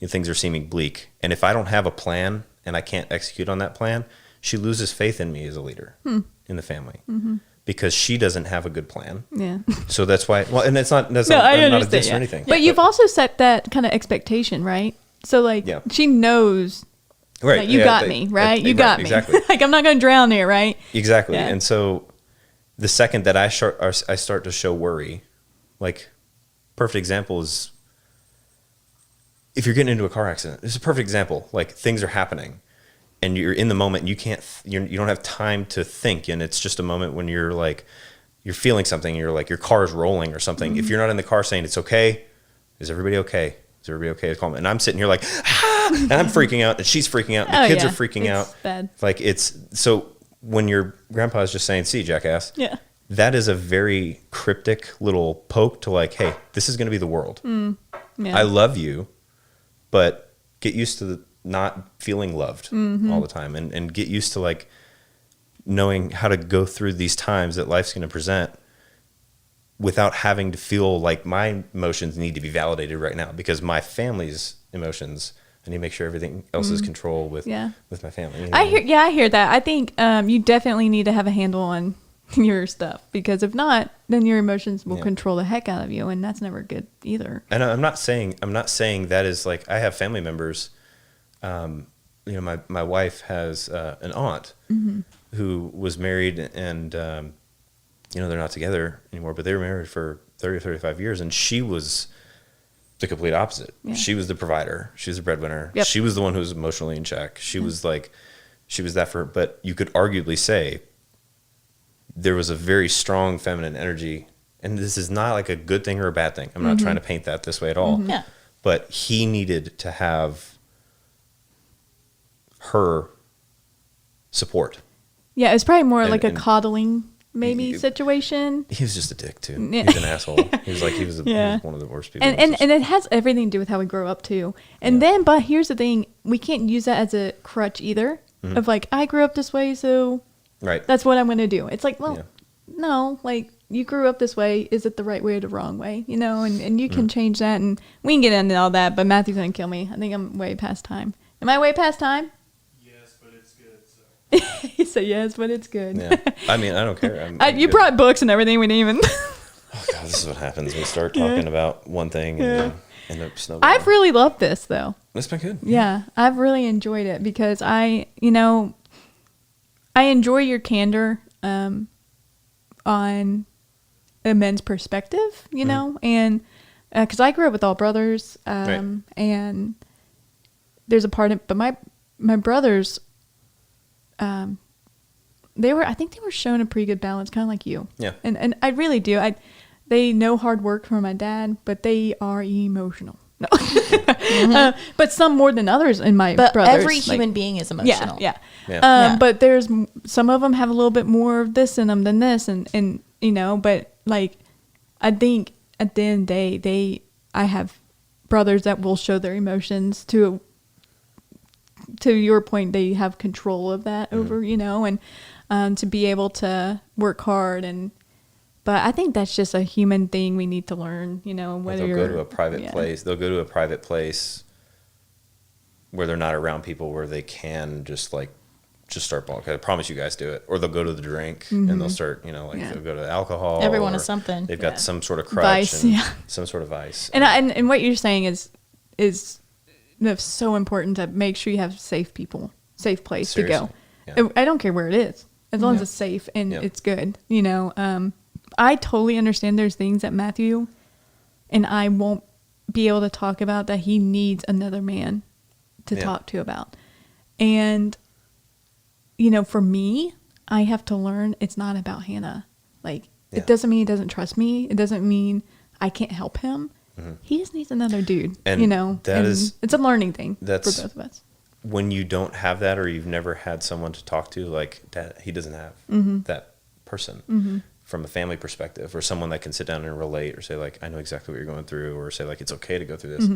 things are seeming bleak. And if I don't have a plan and I can't execute on that plan, she loses faith in me as a leader in the family. Because she doesn't have a good plan. Yeah. So that's why, well, and that's not a diss or anything. But you've also set that kind of expectation, right? So like, she knows that you got me, right? You got me. Exactly. Like, I'm not going to drown here, right? Exactly. Yeah. And so the second that I start to show worry, like perfect example is if you're getting into a car accident. It's a perfect example. Like things are happening and you're in the moment and you don't have time to think. And it's just a moment when you're like, you're feeling something. You're like, your car is rolling or something. If you're not in the car saying it's okay, is everybody okay? Is everybody okay? It's calm. And I'm sitting here like, and I'm freaking out and she's freaking out. And the kids are freaking out. Bad. Like it's so when your grandpa is just saying, see, jackass. Yeah. That is a very cryptic little poke to like, hey, this is going to be the world. Yeah. I love you, but get used to not feeling loved all the time and get used to like knowing how to go through these times that life's going to present without having to feel like my emotions need to be validated right now because my family's emotions, I need to make sure everything else is control with my family. You know I hear that. I think you definitely need to have a handle on your stuff because if not, then your emotions will control the heck out of you, and that's never good either. And I'm not saying that is like I have family members. My wife has an aunt who was married, and they're not together anymore, but they were married for 30 or 35 years, and she was the complete opposite. Yeah. She was the provider. She was the breadwinner. Yep. She was the one who was emotionally in check. She was that for her. But you could arguably say there was a very strong feminine energy, and this is not like a good thing or a bad thing. I'm not trying to paint that this way at all. Yeah. But he needed to have her support. Yeah, it's probably more like a coddling situation. He was just a dick too. He was an asshole. He was one of the worst people. And it has everything to do with how we grow up too. And then, but here's the thing: we can't use that as a crutch either. Of like, I grew up this way, so that's what I'm going to do. It's like, well, no, like you grew up this way. Is it the right way or the wrong way? And you can change that, and we can get into all that. But Matthew's going to kill me. I think I'm way past time. Am I way past time? Yes, but it's good. So. He said yes, but it's good. Yeah. I mean, I don't care. You brought books and everything. We didn't even. Oh God, this is what happens. We start talking about one thing and then end up snowballing. I've really loved this though. It's been good. Yeah, I've really enjoyed it because I enjoy your candor on a men's perspective, and because I grew up with all brothers, and there's a part of, but my brothers, I think they were shown a pretty good balance, kind of like you. Yeah. And I really do. They know hard work from my dad, but they are emotional. No. But some more than others in my brothers. But every human being is emotional. Yeah. But there's some of them have a little bit more of this in them than this, and but like I think at the end of the day, I have brothers that will show their emotions to your point. They have control of that over and to be able to work hard But I think that's just a human thing we need to learn, whether they'll go to a private place. They'll go to a private place where they're not around people where they can just start balling. I promise you guys do it. Or they'll go to the drink and they'll start, they'll go to alcohol. Everyone is something. They've got some sort of crutch vice, some sort of vice. And what you're saying is that's so important to make sure you have safe place Seriously. to go. Yeah. I don't care where it is, as long as it's safe and it's good, I totally understand there's things that Matthew and I won't be able to talk about that he needs another man to talk to about. And, for me, I have to learn it's not about Hannah. Like, it doesn't mean he doesn't trust me. It doesn't mean I can't help him. Mm-hmm. He just needs another dude, it's a learning thing for both of us. When you don't have that or you've never had someone to talk to, like that, he doesn't have that person. From a family perspective, or someone that can sit down and relate, or say like, I know exactly what you're going through, or say like, it's okay to go through this.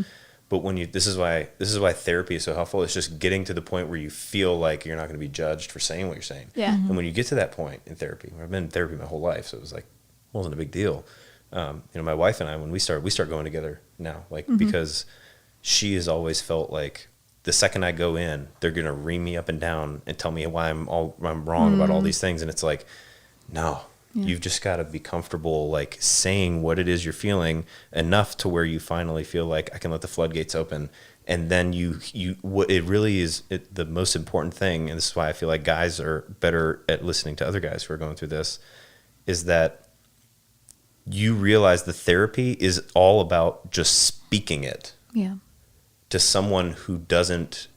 But when this is why therapy is so helpful. It's just getting to the point where you feel like you're not going to be judged for saying what you're saying. Yeah. And when you get to that point in therapy, I've been in therapy my whole life, so it was like, wasn't a big deal. My wife and I, when we start going together now, like because she has always felt like the second I go in, they're going to ream me up and down and tell me why I'm wrong about all these things, and it's like, no. Yeah. You've just got to be comfortable, like saying what it is you're feeling enough to where you finally feel like I can let the floodgates open. And then what it really is, the most important thing, and this is why I feel like guys are better at listening to other guys who are going through this, is that you realize the therapy is all about just speaking it Yeah. to someone who doesn't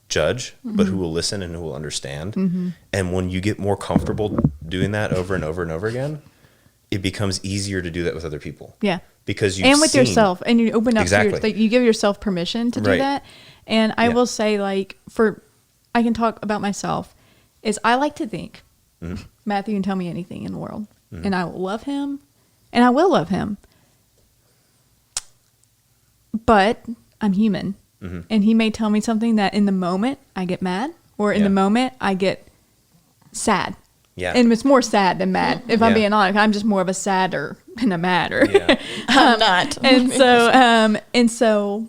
judge, but who will listen and who will understand. And when you get more comfortable doing that over and over and over again, it becomes easier to do that with other people. Yeah. Because you and with yourself, and you open up Exactly. to you give yourself permission to do Right. that. And I Yeah. will say, like, I can talk about myself, is I like to think Matthew can tell me anything in the world, and I will love him, and I will love him. But I'm human, and he may tell me something that in the moment I get mad, or in Yeah. the moment I get sad. Yeah. And it's more sad than mad. If I'm Yeah. being honest, I'm just more of a sadder than a madder. Yeah. I'm not. And so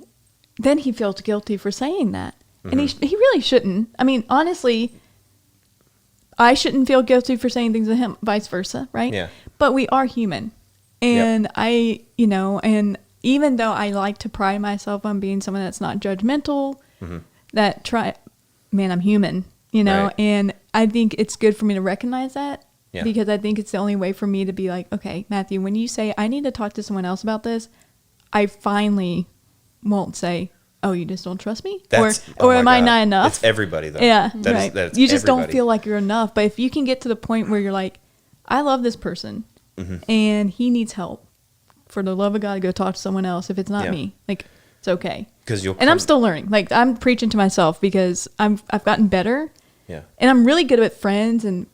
then he feels guilty for saying that. And he really shouldn't. I mean, honestly, I shouldn't feel guilty for saying things to him, vice versa, right? Yeah. But we are human. And and even though I like to pride myself on being someone that's not judgmental, I'm human, Right. and I think it's good for me to recognize that. Yeah. Because I think it's the only way for me to be like, okay, Matthew, when you say I need to talk to someone else about this, I finally won't say, oh, you just don't trust me? Or am I not enough? It's everybody, though. Yeah, That is- right. that's You just don't everybody. feel like you're enough. But if you can get to the point where you're like, I love this person and he needs help, for the love of God, go talk to someone else. If it's not Yeah. me, like, it's okay. 'Cause And I'm still learning. Like, I'm preaching to myself because I've gotten better. Yeah. And I'm really good with friends, and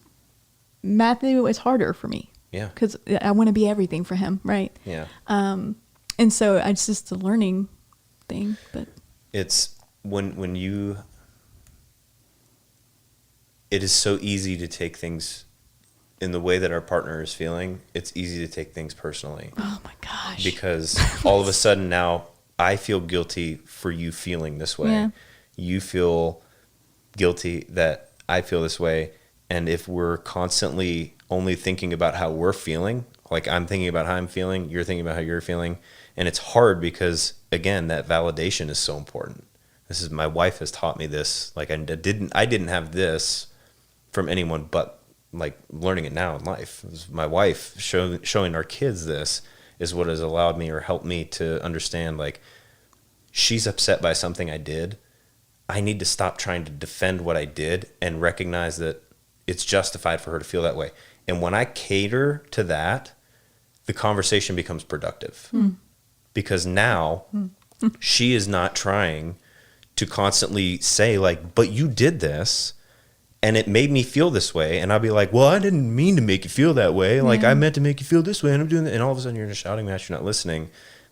Matthew is harder for me. Yeah. Because I want to be everything for him, right? Yeah. And so it's just a learning thing. But It's when you, it is so easy to take things in the way that our partner is feeling. It's easy to take things personally oh my gosh, because all of a sudden now I feel guilty for you feeling this way. Yeah. You feel guilty that I feel this way. And if we're constantly only thinking about how we're feeling, like I'm thinking about how I'm feeling, you're thinking about how you're feeling. And it's hard because, again, that validation is so important. My wife has taught me this. Like I didn't have this from anyone but like learning it now in life. It was my wife showing our kids this is what has allowed me or helped me to understand, like, she's upset by something I did. I need to stop trying to defend what I did and recognize that it's justified for her to feel that way. And when I cater to that, the conversation becomes productive. Because now she is not trying to constantly say, like, but you did this and it made me feel this way. And I'll be like, well, I didn't mean to make you feel that way. Like, I meant to make you feel this way and I'm doing that. And all of a sudden you're just shouting at, you're not listening.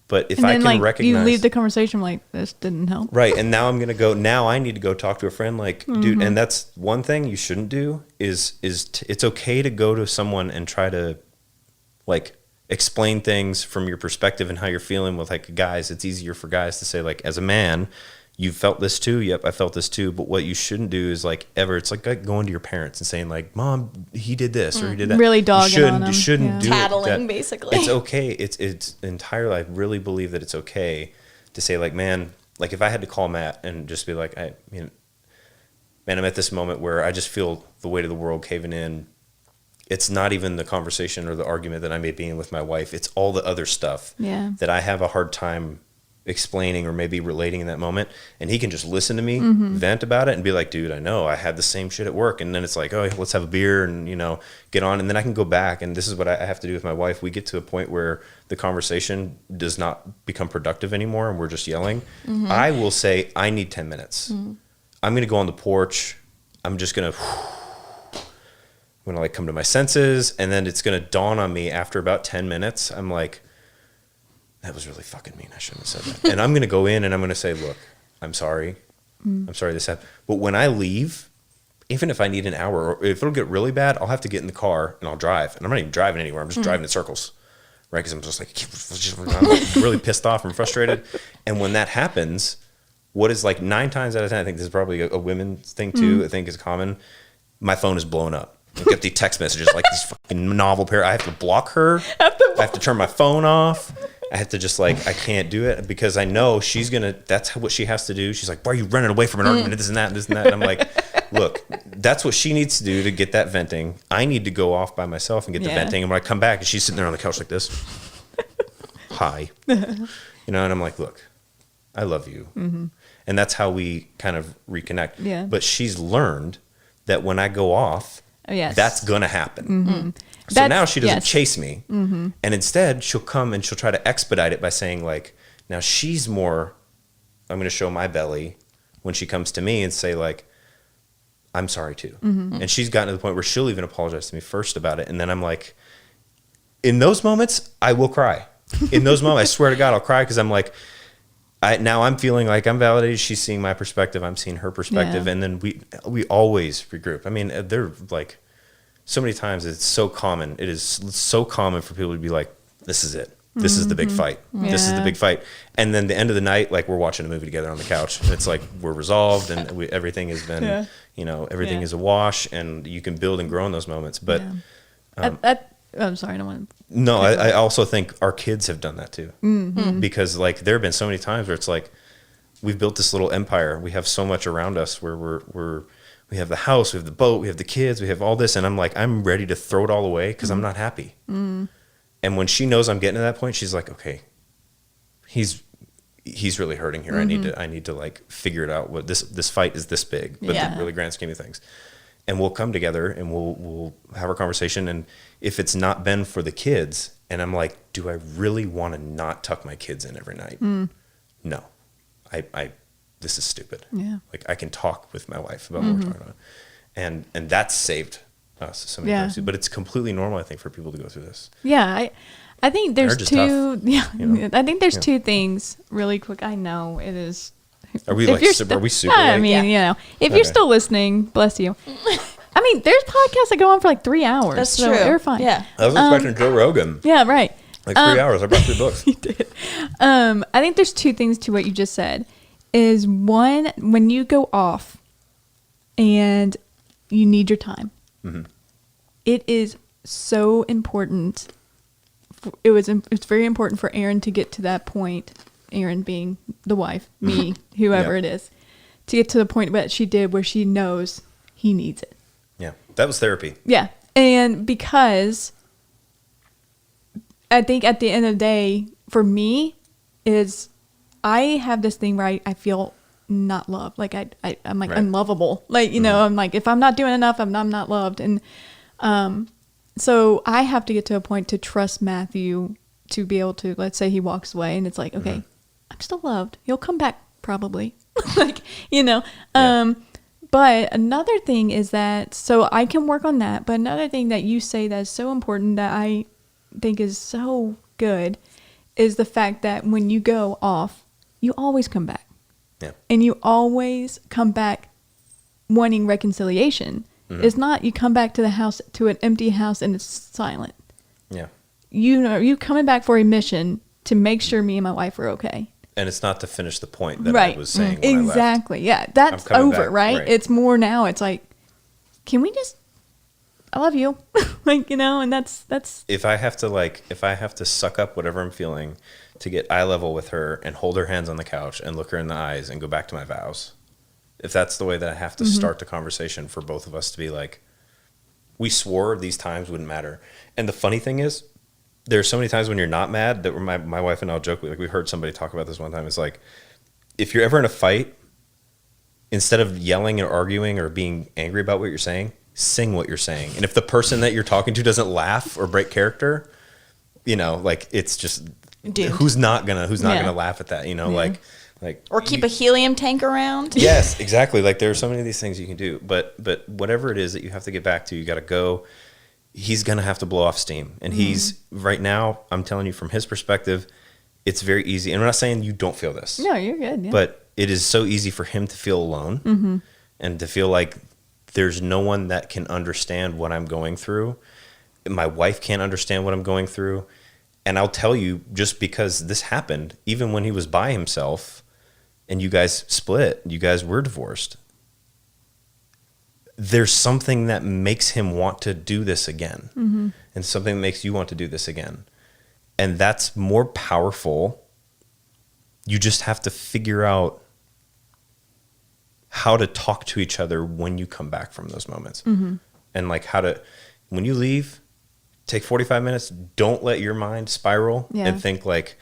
But if and I then, can like, recognize, you leave the conversation like, this didn't help. right, and now I'm gonna go. Now I need to go talk to a friend, like, dude. And that's one thing you shouldn't do. It's okay to go to someone and try to, like, explain things from your perspective and how you're feeling. With, like, guys, it's easier for guys to say, like, as a man, you felt this too. Yep, I felt this too. But what you shouldn't do is, like, ever. It's like going to your parents and saying, like, Mom, he did this or he did that. Really dogging on You him. shouldn't Yeah. do Tattling, it. basically. It's okay. It's entirely. I really believe that it's okay to say, like, man, like, if I had to call Matt and just be like, man, I'm at this moment where I just feel the weight of the world caving in. It's not even the conversation or the argument that I may be in with my wife. It's all the other stuff that I have a hard time explaining or maybe relating in that moment. And he can just listen to me vent about it and be like, dude, I know I had the same shit at work. And then it's like, oh, let's have a beer and, get on. And then I can go back. And this is what I have to do with my wife. We get to a point where the conversation does not become productive anymore and we're just yelling. I will say, I need 10 minutes. I'm going to go on the porch. I'm just going to like come to my senses. And then it's going to dawn on me after about 10 minutes. I'm like, that was really fucking mean. I shouldn't have said that. And I'm going to go in and I'm going to say, look, I'm sorry. I'm sorry this happened. But when I leave, even if I need an hour or if it'll get really bad, I'll have to get in the car and I'll drive. And I'm not even driving anywhere. I'm just driving in circles, right? Because I'm just like, I'm like really pissed off and frustrated. And when that happens, what is like 9 times out of 10, I think this is probably a women's thing too. I think is common. My phone is blowing up. I get the text messages like this fucking novel pair. I have to block her. I have to turn my phone off. I have to just like, I can't do it because I know she's going to, that's what she has to do. She's like, why are you running away from an argument? This and that, and this and that. And I'm like, look, that's what she needs to do to get that venting. I need to go off by myself and get the venting. And when I come back, and she's sitting there on the couch like this, hi, and I'm like, look, I love you. And that's how we kind of reconnect. Yeah. But she's learned that when I go off, that's going to happen. So now she doesn't chase me. And instead, she'll come and she'll try to expedite it by saying, like, now she's more, I'm going to show my belly when she comes to me and say, like, I'm sorry too. And she's gotten to the point where she'll even apologize to me first about it. And then I'm like, in those moments, I will cry. In those moments, I swear to God, I'll cry because I'm like, now I'm feeling like I'm validated. She's seeing my perspective. I'm seeing her perspective. And then we always regroup. I mean, they're like, so many times it's so common. It is so common for people to be like, this is it. This is the big fight. This is the big fight. And then the end of the night, like we're watching a movie together on the couch. And it's like we're resolved and everything has been, everything is a wash and you can build and grow in those moments. But I'm sorry, I don't want to. No, I also think our kids have done that too. Because like there have been so many times where it's like we've built this little empire. We have so much around us where we have the house, we have the boat, we have the kids, we have all this. And I'm like, I'm ready to throw it all away because I'm not happy. And when she knows I'm getting to that point, she's like, okay, he's really hurting here. I need to like figure it out. What this fight is this big, but the really grand scheme of things. And we'll come together and we'll have our conversation. And if it's not been for the kids, and I'm like, do I really want to not tuck my kids in every night? No, I this is stupid. Yeah, like I can talk with my wife about what we're talking about, and that's saved us so many times too. But it's completely normal, I think, for people to go through this. Yeah, I think there's two. Tough, I think there's two things really quick. I know it is. Are we are we super? I mean, if you're still listening, bless you. I mean, there's podcasts that go on for like 3 hours. That's so true. They're fine. Yeah, I was expecting Joe Rogan. Yeah, right. Like 3 hours. I brought 3 books. You did. I think there's two things to what you just said. Is one, when you go off and you need your time, it is so important. It's very important for Erin to get to that point. Erin being the wife, me, whoever it is, to get to the point that she did where she knows he needs it. Yeah, that was therapy. Yeah, and because I think at the end of the day, for me, is I have this thing where I feel not loved. Like I'm like unlovable. Like, I'm like, if I'm not doing enough, I'm not loved. And so I have to get to a point to trust Matthew to be able to, let's say he walks away and it's like, okay, I'm still loved. He'll come back probably. Like, but another thing is that, so I can work on that. But another thing that you say that is so important that I think is so good is the fact that when you go off, you always come back. Yeah. And you always come back wanting reconciliation. It's not you come back to the house, to an empty house, and it's silent. Yeah. You coming back for a mission to make sure me and my wife are okay. And it's not to finish the point that I was saying when exactly. I left. Yeah, that's over, back, right? It's more now. It's like, can we just? I love you, like, and that's. If I have to suck up whatever I'm feeling to get eye level with her and hold her hands on the couch and look her in the eyes and go back to my vows, if that's the way that I have to start the conversation for both of us to be like, we swore these times wouldn't matter. And the funny thing is, there's so many times when you're not mad that my wife and I'll joke, like we heard somebody talk about this one time. It's like, if you're ever in a fight, instead of yelling or arguing or being angry about what you're saying, sing what you're saying. And if the person that you're talking to doesn't laugh or break character, like it's just doomed. who's not gonna laugh at that, like or keep a helium tank around. Yes, exactly. Like there are so many of these things you can do, but whatever it is that you have to get back to, you got to go. He's going to have to blow off steam. And he's right now, I'm telling you from his perspective, it's very easy. And I'm not saying you don't feel this. No, you're good. Yeah. But it is so easy for him to feel alone and to feel like there's no one that can understand what I'm going through. My wife can't understand what I'm going through. And I'll tell you, just because this happened, even when he was by himself and you guys split, you guys were divorced, there's something that makes him want to do this again. And something that makes you want to do this again. And that's more powerful. You just have to figure out how to talk to each other when you come back from those moments. And like how to, when you leave, take 45 minutes, don't let your mind spiral and think like,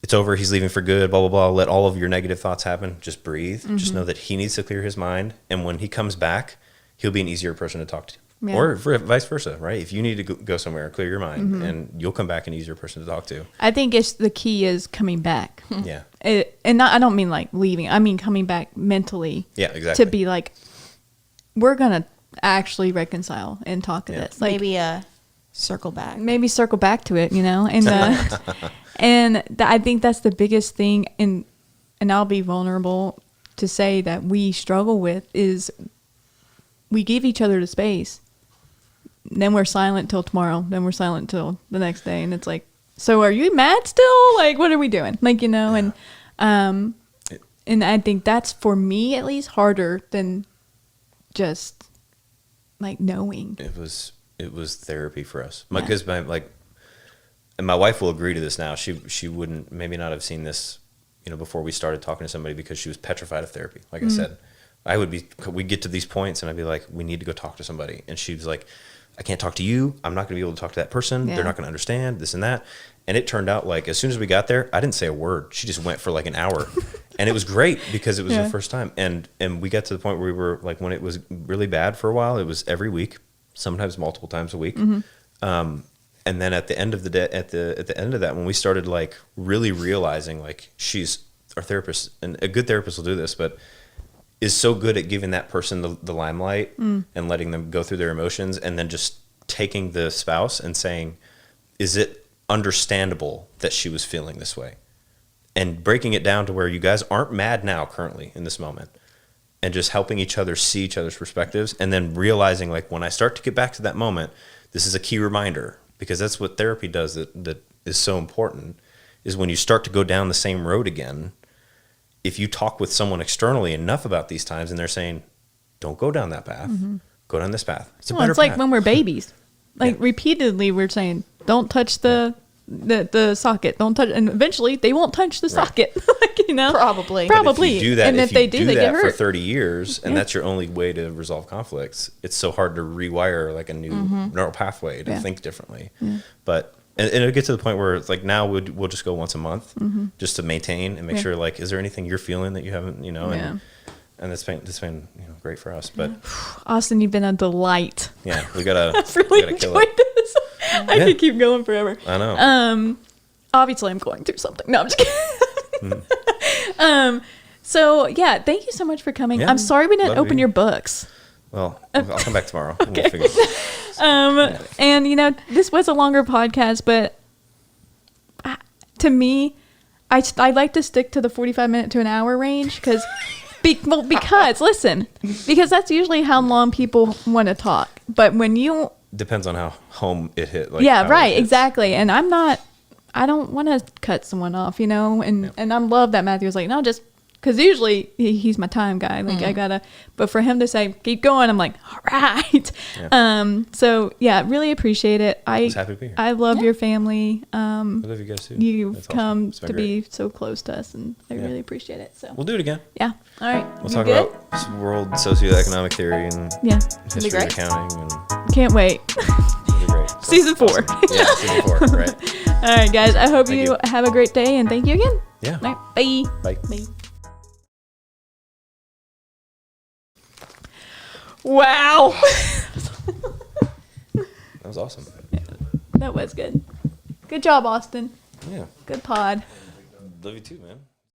it's over, he's leaving for good, blah, blah, blah. Let all of your negative thoughts happen. Just breathe. Just know that he needs to clear his mind. And when he comes back, he'll be an easier person to talk to. Yeah. Or vice versa, right? If you need to go somewhere, clear your mind, and you'll come back an easier person to talk to. I think the key is coming back. Yeah. I don't mean like leaving. I mean coming back mentally. Yeah, exactly. To be like, we're going to actually reconcile and talk to this. Like, maybe circle back. Maybe circle back to it, and I think that's the biggest thing. And I'll be vulnerable to say that we struggle with is we give each other the space. Then we're silent till tomorrow. Then we're silent till the next day. And it's like, so are you mad still? Like, what are we doing? Like, and I think that's, for me at least, harder than just like knowing. It was therapy for us. Because and my wife will agree to this now. She wouldn't maybe not have seen this, before we started talking to somebody, because she was petrified of therapy. Like I said, we'd get to these points and I'd be like, we need to go talk to somebody. And she was like, I can't talk to you. I'm not going to be able to talk to that person. Yeah. They're not going to understand this and that. And it turned out like as soon as we got there, I didn't say a word. She just went for like an hour. And it was great because it was the first time. And we got to the point where we were like, when it was really bad for a while, it was every week, sometimes multiple times a week. And then at the end of the day, at the end of that, when we started like really realizing like she's our therapist, and a good therapist will do this, but is so good at giving that person the limelight and letting them go through their emotions, and then just taking the spouse and saying, is it understandable that she was feeling this way? And breaking it down to where you guys aren't mad now currently in this moment, and just helping each other see each other's perspectives, and then realizing like when I start to get back to that moment, this is a key reminder, because that's what therapy does that is so important, is when you start to go down the same road again, if you talk with someone externally enough about these times and they're saying, don't go down that path, go down this path. It's a better it's like path. when we're babies. Like repeatedly we're saying, don't touch the socket. Don't touch, and eventually they won't touch the socket. Probably. But if you do that, And if you they do, they get that for hurt. 30 years, and that's your only way to resolve conflicts, it's so hard to rewire like a new neural pathway to think differently. But and it'll get to the point where it's like now we'll just go once a month just to maintain and make sure, like, is there anything you're feeling that you haven't, and that's been great for us. But Austin, you've been a delight. yeah, we gotta I've really we gotta kill enjoyed it. this. I could keep going forever. I know. Obviously I'm going through something. No, I'm just kidding. So yeah, thank you so much for coming. Yeah, I'm sorry we didn't love to open be your here. books. Well, I'll come back tomorrow. Okay. We'll figure it out. And this was a longer podcast, but to me, I like to stick to the 45-minute to an hour range because that's usually how long people want to talk. But when you Depends on how home it hit. Like yeah, how right, it hits. exactly. And I don't want to cut someone off, and I love that Matthew was like, no, just because usually he's my time guy. Like I gotta, but for him to say, keep going, I'm like, all right. Yeah. So yeah, really appreciate it. I was happy to be here. I love your family. I love you guys too. You've That's awesome. come It's been to great. be so close to us, and I really appreciate it. So We'll do it again. yeah, all right. We'll You talk good? about world socioeconomic theory and Yeah, history of great. accounting, and can't wait. it'll be great. So, Season 4. awesome. Yeah, season 4. Right. All right, guys. I hope Thank you you. have a great day, and thank you again. Yeah. All right, bye. Bye. Bye. Wow. That was awesome. That was good. Good job, Austin. Yeah. Good pod. Love you too, man.